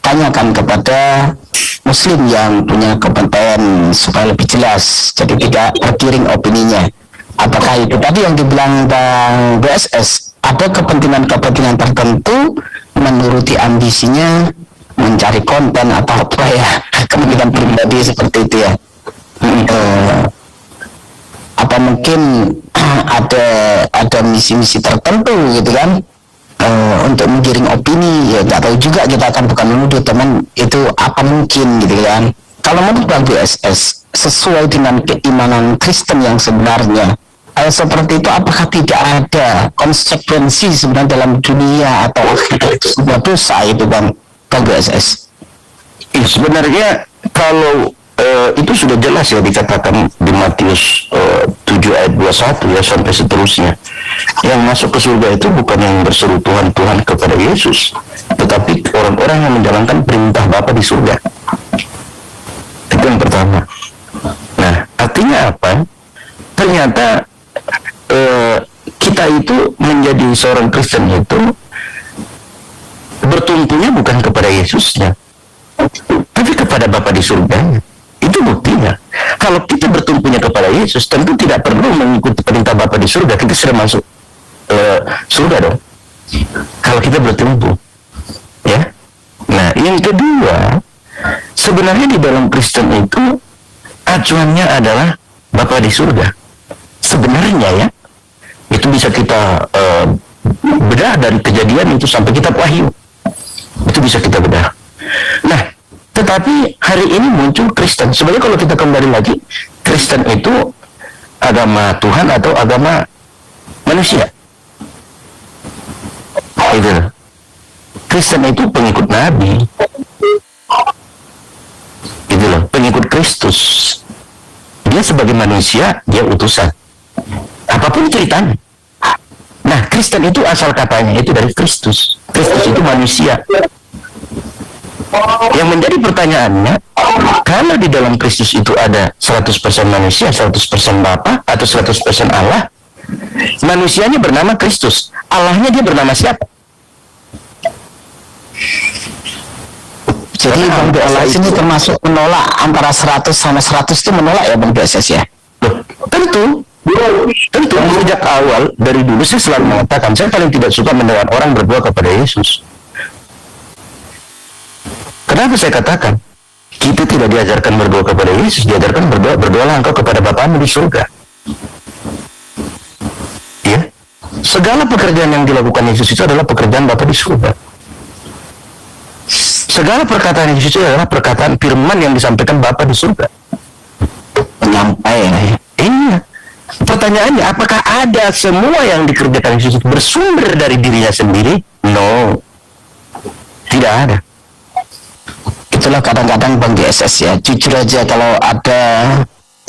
tanyakan kepada muslim yang punya kompeten supaya lebih jelas, jadi tidak tergiring opininya. Apakah itu tadi yang dibilang Bang BSS, ada kepentingan-kepentingan tertentu menuruti ambisinya mencari konten atau apa ya, kepentingan pribadi seperti itu ya. Apa mungkin ada misi-misi tertentu gitu kan, untuk menggiring opini ya, nggak tahu juga, kita akan bukan menuduh teman itu apa mungkin gitu kan. Kalau menurut Bang BSS sesuai dengan keimanan Kristen yang sebenarnya, seperti itu, apakah tidak ada konsekuensi sebenarnya dalam dunia atau akhirat itu sebuah dosa itu Bang BSS? Ya, sebenarnya kalau itu sudah jelas ya dikatakan di Matius 7 ayat 21 ya sampai seterusnya. Yang masuk ke surga itu bukan yang berseru Tuhan Tuhan kepada Yesus, tetapi orang-orang yang menjalankan perintah Bapa di surga. Itu yang pertama. Nah, artinya apa? Ternyata kita itu menjadi seorang Kristen itu bertumpunya bukan kepada Yesusnya, tapi kepada Bapa di surga. Itu buktinya. Kalau kita bertumpunya kepada Yesus, tentu tidak perlu mengikuti perintah Bapa di surga. Kita sudah masuk surga dong. Kalau kita bertumpu, ya. Nah, yang kedua, sebenarnya di dalam Kristen itu acuannya adalah Bapa di surga. Sebenarnya ya, itu bisa kita bedah dari Kejadian itu sampai kitab Wahyu. Itu bisa kita bedah. Nah, tetapi hari ini muncul Kristen. Sebenarnya kalau kita kembali lagi, Kristen itu agama Tuhan atau agama manusia. Itu. Kristen itu pengikut Nabi. Itu loh, pengikut Kristus. Dia sebagai manusia, dia utusan. Apapun ceritanya. Nah, Kristen itu asal katanya itu dari Kristus. Kristus itu manusia. Yang menjadi pertanyaannya, kalau di dalam Kristus itu ada 100% manusia, 100% Bapa, atau 100% Allah, manusianya bernama Kristus, Allahnya dia bernama siapa? Jadi Bang BSS ini termasuk menolak antara 100 sama 100 itu menolak ya Bang BSS ya? Tentu sejak awal dari dulu saya selalu mengatakan saya paling tidak suka mendengar orang berdoa kepada Yesus. Kenapa saya katakan kita tidak diajarkan berdoa kepada Yesus, diajarkan berdoalah engkau kepada Bapamu di surga. Ya, segala pekerjaan yang dilakukan Yesus itu adalah pekerjaan Bapa di surga. Segala perkataan Yesus itu adalah perkataan firman yang disampaikan Bapa di surga. Penyampaian ya. Iya. Pertanyaannya, apakah ada semua yang dikerjakan Yesus itu bersumber dari dirinya sendiri? No, tidak ada. Itulah kadang-kadang Bang BSS ya, jujur aja kalau ada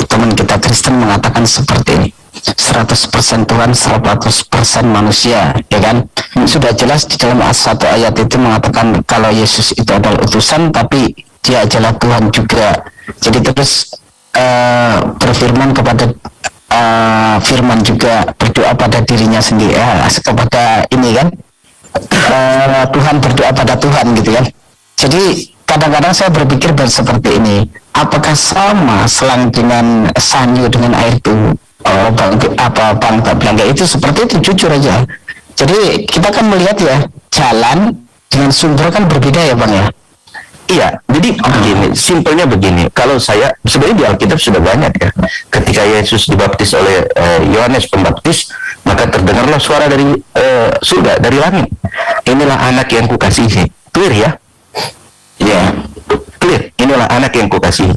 teman kita Kristen mengatakan seperti ini, 100% Tuhan, 100% manusia, ya kan? Sudah jelas di dalam satu ayat itu mengatakan kalau Yesus itu adalah utusan, tapi dia adalah Tuhan juga. Jadi terus berfirman kepada firman juga berdoa pada dirinya sendiri, kepada ini kan, Tuhan berdoa pada Tuhan gitu kan. Jadi kadang-kadang saya berpikir seperti ini, apakah sama selang dengan sanyu dengan air itu? Bang Belangga itu seperti itu, jujur aja. Jadi kita kan melihat ya, jalan dengan sumber kan berbeda ya Bang ya. Iya, jadi begini, simpelnya begini. Kalau saya, sebenarnya di Alkitab sudah banyak ya. Ketika Yesus dibaptis oleh Yohanes Pembaptis, maka terdengarlah suara dari surga, dari langit. Inilah anak yang kukasihi. Clear ya? Ya, clear. Inilah anak yang kukasihi.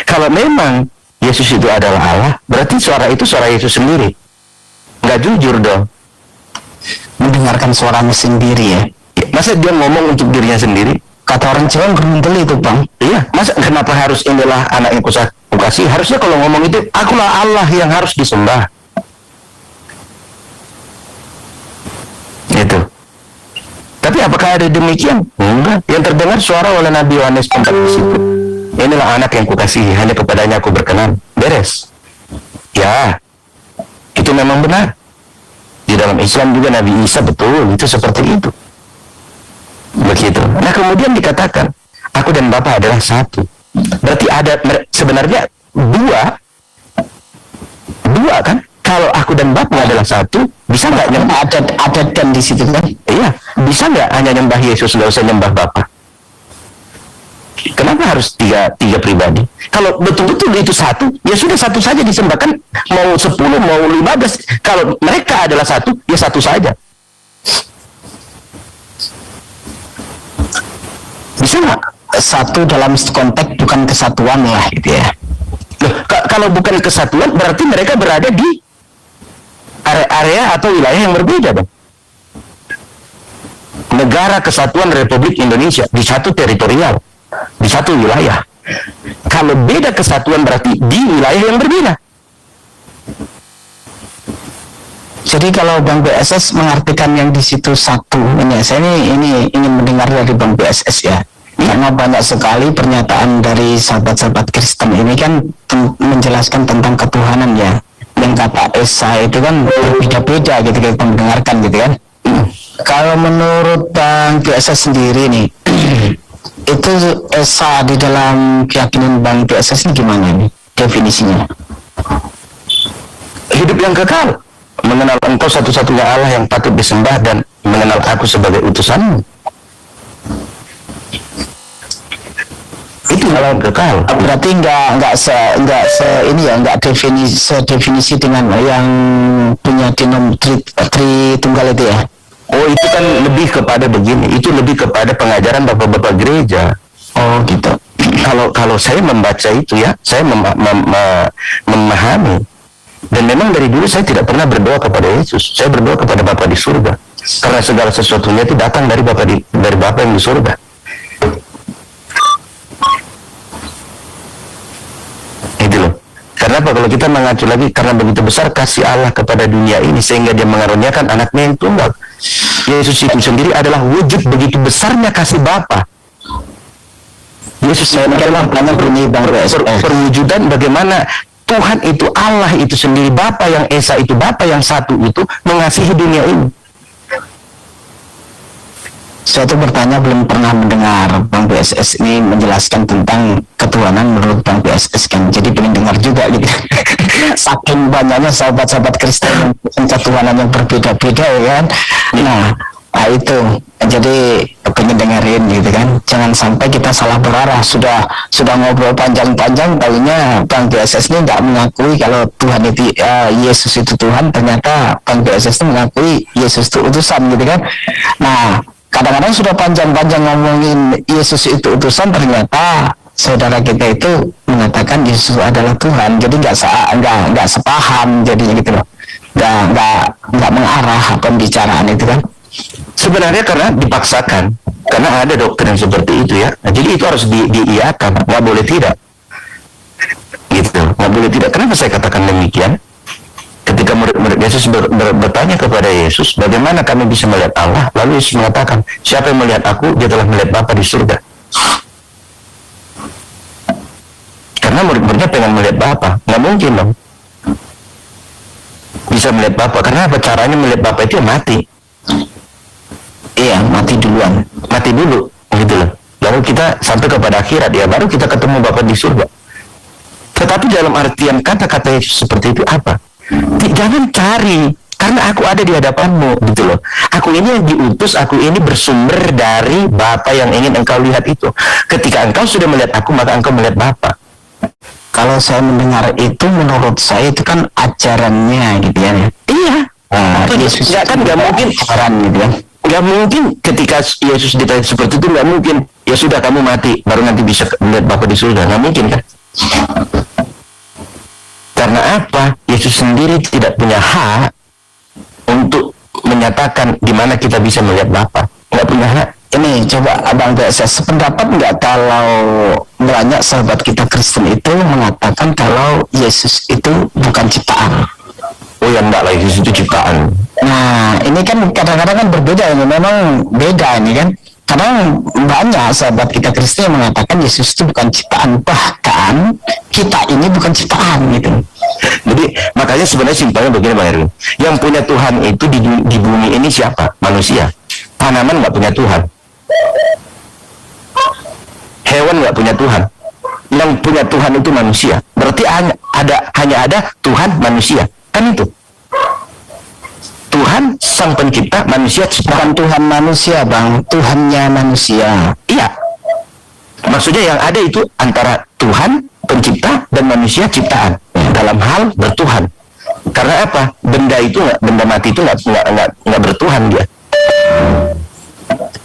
Kalau memang Yesus itu adalah Allah, berarti suara itu suara Yesus sendiri. Nggak jujur dong. Mendengarkan suaranya sendiri ya. Masa dia ngomong untuk dirinya sendiri? Kata orang Jawa beruntel itu Bang. Iya, masa kenapa harus inilah anak yang kukasihi? Harusnya kalau ngomong itu, akulah Allah yang harus disembah. Itu. Tapi apakah ada demikian? Enggak. Yang terdengar suara oleh Nabi Yohanes Pembaptis itu, inilah anak yang kukasihi, hanya kepadanya aku berkenan. Beres. Ya, itu memang benar. Di dalam Islam juga Nabi Isa betul, itu seperti itu. Begitu. Nah kemudian dikatakan aku dan Bapa adalah satu. Berarti ada sebenarnya dua kan? Kalau aku dan Bapa adalah satu, bisa nggak nyembah? Ada dan di situ kan? Iya, bisa nggak hanya nyembah Yesus, nggak usah nyembah Bapa? Kenapa harus tiga pribadi? Kalau betul-betul itu satu, ya sudah satu saja disembah, kan mau 10, mau 15. Kalau mereka adalah satu, ya satu saja. Bisa nggak? Satu dalam konteks bukan kesatuan lah gitu ya. Loh, kalau bukan kesatuan, berarti mereka berada di area atau wilayah yang berbeda dong. Negara Kesatuan Republik Indonesia di satu teritorial, di satu wilayah. Kalau beda kesatuan berarti di wilayah yang berbeda. Jadi kalau Bang BSS mengartikan yang di situ satu, saya ini ingin mendengar dari Bang BSS ya. Karena banyak sekali pernyataan dari sahabat-sahabat Kristen ini kan menjelaskan tentang ketuhanan ya. Yang kata Esa itu kan berbeda-beda gitu kita mendengarkan gitu kan. Kalau menurut Bang BSS sendiri nih, itu Esa di dalam keyakinan Bang BSS ini gimana nih definisinya? Hidup yang kekal, mengenal Engkau satu-satunya Allah yang patut disembah dan mengenal aku sebagai utusanmu. Itu kalau kekal. Berarti nggak definisi dengan yang punya Tritunggal itu ya. Oh, itu kan lebih kepada begini, itu lebih kepada pengajaran bapak-bapak gereja. Oh gitu. Kalau saya membaca itu ya, saya memahami. Dan memang dari dulu saya tidak pernah berdoa kepada Yesus. Saya berdoa kepada Bapa di surga. Karena segala sesuatunya itu datang dari Bapa yang di surga. Itu loh. Karena apa? Kalau kita mengacu lagi, karena begitu besar kasih Allah kepada dunia ini sehingga dia mengaruniakan anaknya yang tunggal. Yesus itu sendiri adalah wujud begitu besarnya kasih Bapa. Yesus adalah perwujudan bagaimana Tuhan itu, Allah itu sendiri, Bapa yang Esa itu, Bapa yang satu itu mengasihi dunia ini. Saya tuh bertanya, belum pernah mendengar Bang BSS ini menjelaskan tentang ketuhanan menurut Bang BSS kan, jadi pengen dengar juga gitu. Saking banyaknya sahabat-sahabat Kristen yang ketuhanan yang berbeda-beda ya kan. Nah itu jadi pengen dengerin gitu kan, jangan sampai kita salah berarah. Sudah ngobrol panjang-panjang, taunya Bang BSS ini nggak mengakui kalau Tuhan itu Yesus itu Tuhan, ternyata Bang BSS itu mengakui Yesus itu utusan gitu kan. Nah kadang-kadang sudah panjang-panjang ngomongin Yesus itu utusan, ternyata saudara kita itu mengatakan Yesus adalah Tuhan. Jadi nggak sepaham jadinya gitu loh, nggak mengarah pembicaraan itu kan. Sebenarnya karena dipaksakan, karena ada doktrin seperti itu ya. Nah, jadi itu harus diiakan, nggak boleh tidak. Gitu, nggak boleh tidak. Kenapa saya katakan demikian? Ketika murid-murid Yesus bertanya kepada Yesus, bagaimana kami bisa melihat Allah? Lalu Yesus mengatakan, siapa yang melihat aku, dia telah melihat Bapa di surga. Karena murid-muridnya pengen melihat Bapa, nggak mungkin dong bisa melihat Bapa. Karena apa? Caranya melihat Bapa itu mati. Iya, mati duluan, mati dulu, gitu loh. Lalu kita sampai kepada akhirat, ya baru kita ketemu Bapa di surga. Tetapi dalam artian kata-kata Yesus seperti itu apa? Jangan cari, karena aku ada di hadapanmu, gitu loh. Aku ini yang diutus, aku ini bersumber dari Bapa yang ingin engkau lihat itu. Ketika engkau sudah melihat aku, maka engkau melihat Bapa. Kalau saya mendengar itu, menurut saya itu kan ajarannya gitu ya. Iya. Yesus nggak mungkin ajaran gitu ya. Nggak mungkin ketika Yesus ditanya seperti itu, nggak mungkin. Ya sudah, kamu mati, baru nanti bisa melihat Bapa di surga. Nggak mungkin kan? Karena apa? Yesus sendiri tidak punya hak untuk menyatakan di mana kita bisa melihat Bapa. Nggak punya hak. Ini coba Abang BSS sependapat nggak kalau banyak sahabat kita Kristen itu mengatakan kalau Yesus itu bukan ciptaan? Oh ya enggak lah, Yesus itu ciptaan. Nah ini kan kadang-kadang kan berbeda, ini memang beda ini kan. Kadang banyak sahabat kita Kristen yang mengatakan Yesus itu bukan ciptaan, bahkan kita ini bukan ciptaan gitu. Jadi makanya sebenarnya simpelnya begini Bang Erwin, yang punya Tuhan itu di bumi ini siapa? Manusia. Tanaman nggak punya Tuhan. Hewan nggak punya Tuhan. Yang punya Tuhan itu manusia. Berarti hanya ada Tuhan manusia. Kan itu. Tuhan sang pencipta, manusia ciptaan. Bukan Tuhan manusia, Bang. Tuhannya manusia. Iya. Maksudnya yang ada itu antara Tuhan pencipta dan manusia ciptaan dalam hal bertuhan. Karena apa? Benda mati itu nggak bertuhan dia.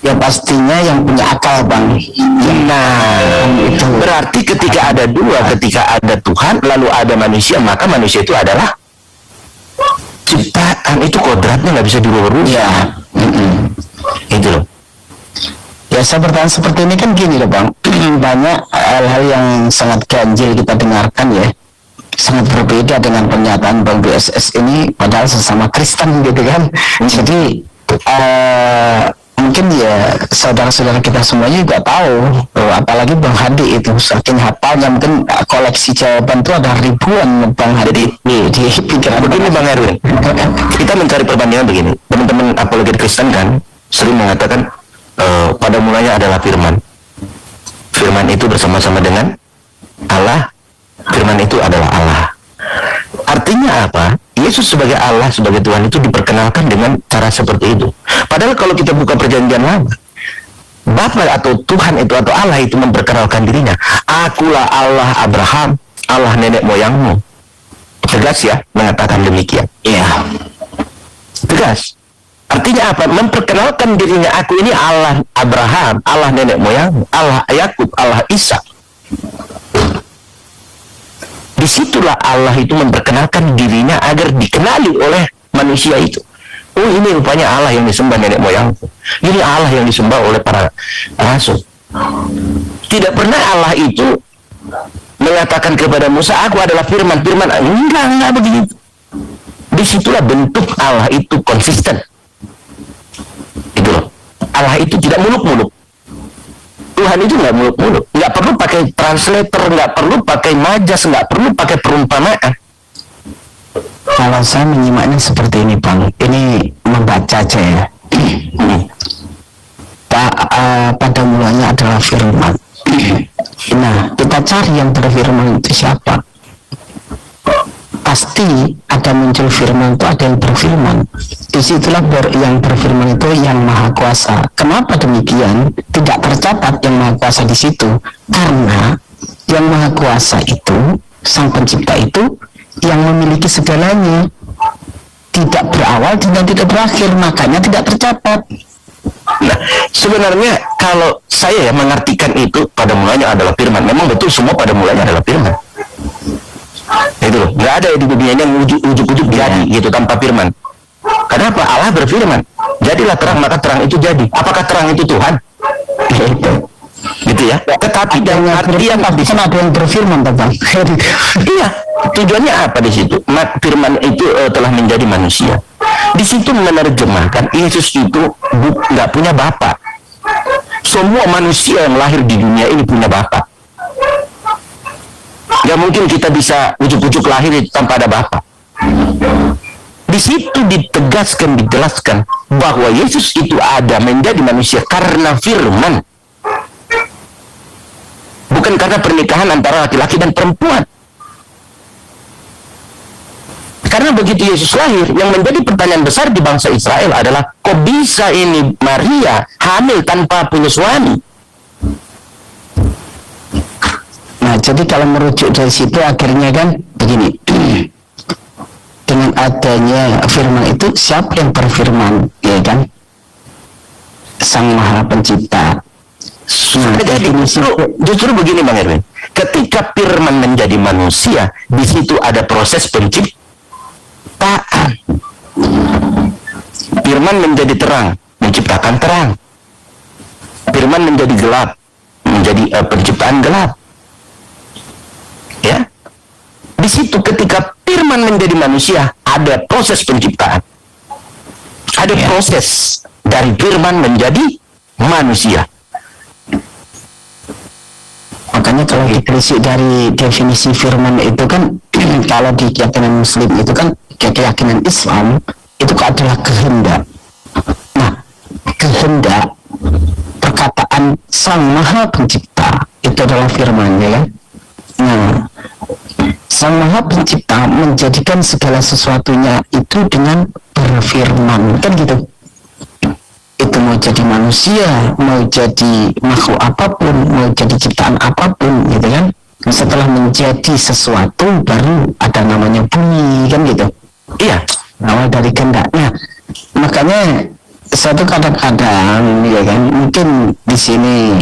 Ya pastinya yang punya akal, Bang. Nah, itu berarti ketika ada dua, ketika ada Tuhan lalu ada manusia, maka manusia itu adalah ciptaan. Itu kodratnya nggak bisa dirubah-rubah. ya. Itu loh. Ya, saya bertanya seperti ini kan gini loh, Bang. Banyak hal-hal yang sangat ganjil kita dengarkan ya, sangat berbeda dengan pernyataan Bang BSS ini, padahal sesama Kristen gitu kan. Jadi mungkin ya saudara-saudara kita semuanya juga tahu, apalagi Bang Hadi itu saking hafalnya, mungkin koleksi jawaban itu ada ribuan Bang Hadi di pikiran. Begini Bang Erwin, kita mencari perbandingan begini. Teman-teman apologet Kristen kan sering mengatakan pada mulanya adalah firman. Firman itu bersama-sama dengan Allah. Firman itu adalah Allah. Artinya apa? Yesus sebagai Allah, sebagai Tuhan itu diperkenalkan dengan cara seperti itu. Padahal kalau kita buka perjanjian lama, Bapa atau Tuhan itu atau Allah itu memperkenalkan dirinya. Akulah Allah Abraham, Allah nenek moyangmu. Tegas ya mengatakan demikian. Iya. Tegas. Artinya apa? Memperkenalkan dirinya, aku ini Allah Abraham, Allah nenek moyangmu, Allah Yakub, Allah Ishak. Disitulah Allah itu memperkenalkan dirinya agar dikenali oleh manusia itu. Oh, ini rupanya Allah yang disembah nenek moyangku. Ini Allah yang disembah oleh para rasul. Tidak pernah Allah itu mengatakan kepada Musa, aku adalah firman. Enggak begitu. Disitulah bentuk Allah itu konsisten. Itu loh. Allah itu tidak muluk-muluk. Tuhan itu nggak muluk-muluk, nggak perlu pakai translator, nggak perlu pakai majas, nggak perlu pakai perumpamaan. Kalau saya menyimaknya seperti ini, Bang, ini membaca aja ya. Pada mulanya adalah firman. Nah, kita cari yang berfirman itu siapa. Pasti ada muncul firman itu, ada yang berfirman. Disitulah yang berfirman itu yang maha kuasa. Kenapa demikian? Tidak tercatat yang maha kuasa di situ, karena yang maha kuasa itu, sang pencipta itu, yang memiliki segalanya, tidak berawal dan tidak berakhir, makanya tidak tercatat. Nah, sebenarnya kalau saya mengartikan itu pada mulanya adalah firman. Memang betul semua pada mulanya adalah firman. Itu loh, nggak ada di dunia ini yang ujuk-ujuk jadi gitu tanpa firman. Kenapa? Allah berfirman, jadilah terang, maka terang itu jadi. Apakah terang itu Tuhan? Gitu ya. Tetapi dalam artian kan ada yang berfirman, Bang. Iya, tujuannya apa di situ? Firman itu telah menjadi manusia. Di situ menerjemahkan Yesus itu nggak punya bapa. Semua manusia yang lahir di dunia ini punya bapa. Gak mungkin kita bisa ujuk-ujuk lahir tanpa ada bapa. Di situ ditegaskan, dijelaskan bahwa Yesus itu ada menjadi manusia karena firman, bukan karena pernikahan antara laki-laki dan perempuan. Karena begitu Yesus lahir, yang menjadi pertanyaan besar di bangsa Israel adalah, kok bisa ini Maria hamil tanpa punya suami? Nah, jadi kalau merujuk dari situ akhirnya kan begini. Dengan adanya firman itu, siapa yang berfirman, ya kan? Sang Maha Pencipta. Nah, jadi justru begini Bang Erwin, ketika firman menjadi manusia, di situ ada proses penciptaan. Firman menjadi terang, menciptakan terang. Firman menjadi gelap, menjadi penciptaan gelap. Ya, di situ ketika firman menjadi manusia, ada proses penciptaan, ada proses dari firman menjadi manusia. Makanya kalau ditelisik dari definisi firman itu kan, kalau di keyakinan Muslim itu kan, keyakinan Islam itu adalah kehendak. Nah, kehendak perkataan Sang Maha Pencipta, itu adalah firman-Nya ya. Nah, Sang Maha Pencipta menjadikan segala sesuatunya itu dengan berfirman, kan gitu. Itu mau jadi manusia, mau jadi makhluk apapun, mau jadi ciptaan apapun, gitu kan. Setelah menjadi sesuatu baru ada namanya bumi, kan gitu. Iya, Awal dari kehendak. Nah, makanya satu kadang-kadang ya kan, mungkin di sini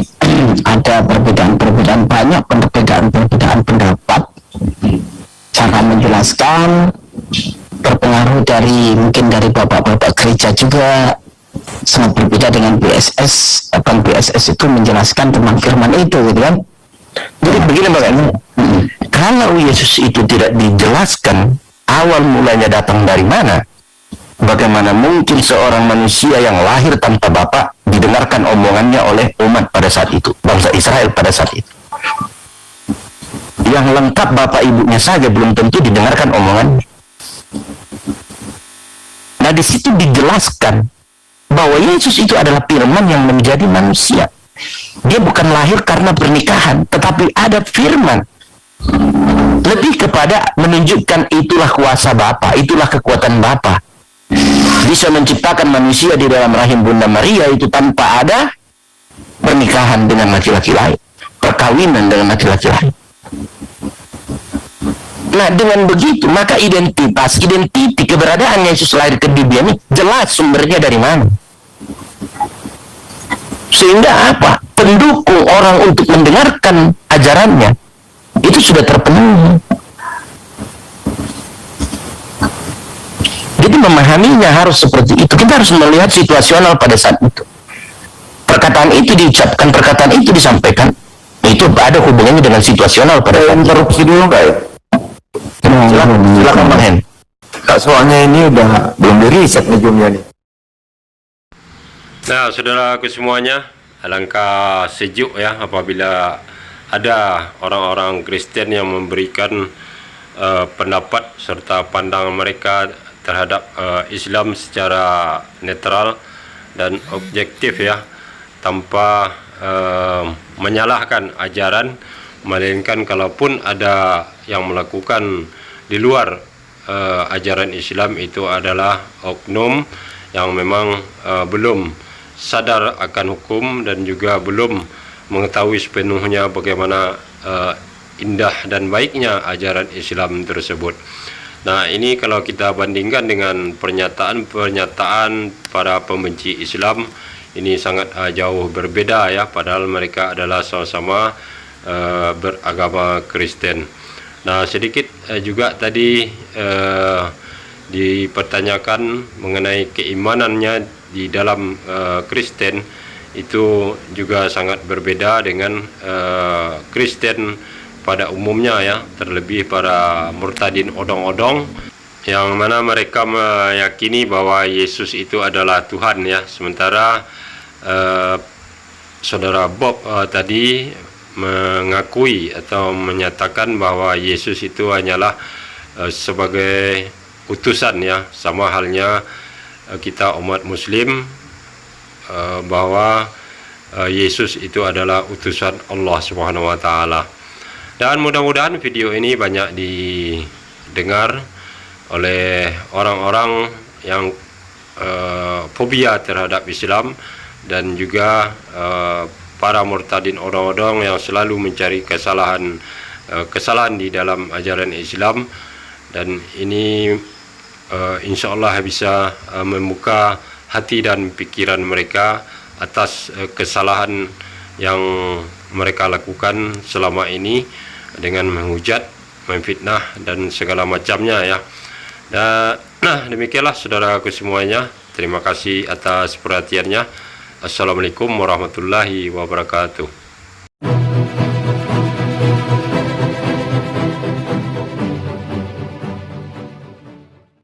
ada perbedaan-perbedaan, banyak perbedaan-perbedaan pendapat, cara menjelaskan berpengaruh dari mungkin dari bapak-bapak gereja juga sangat berbeda dengan BSS. Bang BSS itu menjelaskan tentang firman itu, gitu kan. jadi begini Bang, kalau Yesus itu tidak dijelaskan awal mulanya datang dari mana, bagaimana mungkin seorang manusia yang lahir tanpa bapak didengarkan omongannya oleh umat pada saat itu, bangsa Israel pada saat itu. Yang lengkap bapak ibunya saja belum tentu didengarkan omongannya. Nah, di situ dijelaskan bahwa Yesus itu adalah firman yang menjadi manusia. Dia bukan lahir karena pernikahan, tetapi ada firman. Lebih kepada menunjukkan itulah kuasa Bapa, itulah kekuatan Bapa. Bisa menciptakan manusia di dalam rahim Bunda Maria itu tanpa ada pernikahan dengan laki-laki lain, perkawinan dengan laki-laki lain. Nah, dengan begitu maka identitas keberadaan Yesus lahir ke dunia ini jelas sumbernya dari mana. Sehingga apa? Pendukung orang untuk mendengarkan ajarannya itu sudah terpenuhi. Jadi memahaminya harus seperti itu. Kita harus melihat situasional pada saat itu. Perkataan itu diucapkan, perkataan itu disampaikan, itu ada hubungannya dengan situasional pada saat itu. Interupsi dulu nggak ya? Silakan Bang Hen. Kak, soalnya ini udah belum diriset nih Jumnya nih. Nah, saudaraku semuanya, alangkah sejuk ya apabila ada orang-orang Kristen yang memberikan pendapat serta pandangan mereka terhadap Islam secara netral dan objektif ya, tanpa menyalahkan ajaran, melainkan kalaupun ada yang melakukan di luar ajaran Islam itu adalah oknum yang memang belum sadar akan hukum dan juga belum mengetahui sepenuhnya bagaimana indah dan baiknya ajaran Islam tersebut. Nah, ini kalau kita bandingkan dengan pernyataan-pernyataan para pembenci Islam, ini sangat jauh berbeda ya, padahal mereka adalah sama-sama beragama Kristen. Nah, sedikit juga tadi dipertanyakan mengenai keimanannya di dalam Kristen, itu juga sangat berbeda dengan Kristen pada umumnya ya, terlebih para murtadin odong-odong yang mana mereka meyakini bahwa Yesus itu adalah Tuhan ya, sementara saudara Bob tadi mengakui atau menyatakan bahwa Yesus itu hanyalah sebagai utusan ya, sama halnya kita umat muslim bahwa Yesus itu adalah utusan Allah Subhanahu wa taala. Dan mudah-mudahan video ini banyak didengar oleh orang-orang yang fobia terhadap Islam dan juga para murtadin odong-odong yang selalu mencari kesalahan di dalam ajaran Islam. Dan ini insya Allah bisa membuka hati dan pikiran mereka atas kesalahan yang mereka lakukan selama ini dengan menghujat, memfitnah dan segala macamnya ya. Nah, demikianlah saudaraku semuanya. Terima kasih atas perhatiannya. Assalamualaikum warahmatullahi wabarakatuh.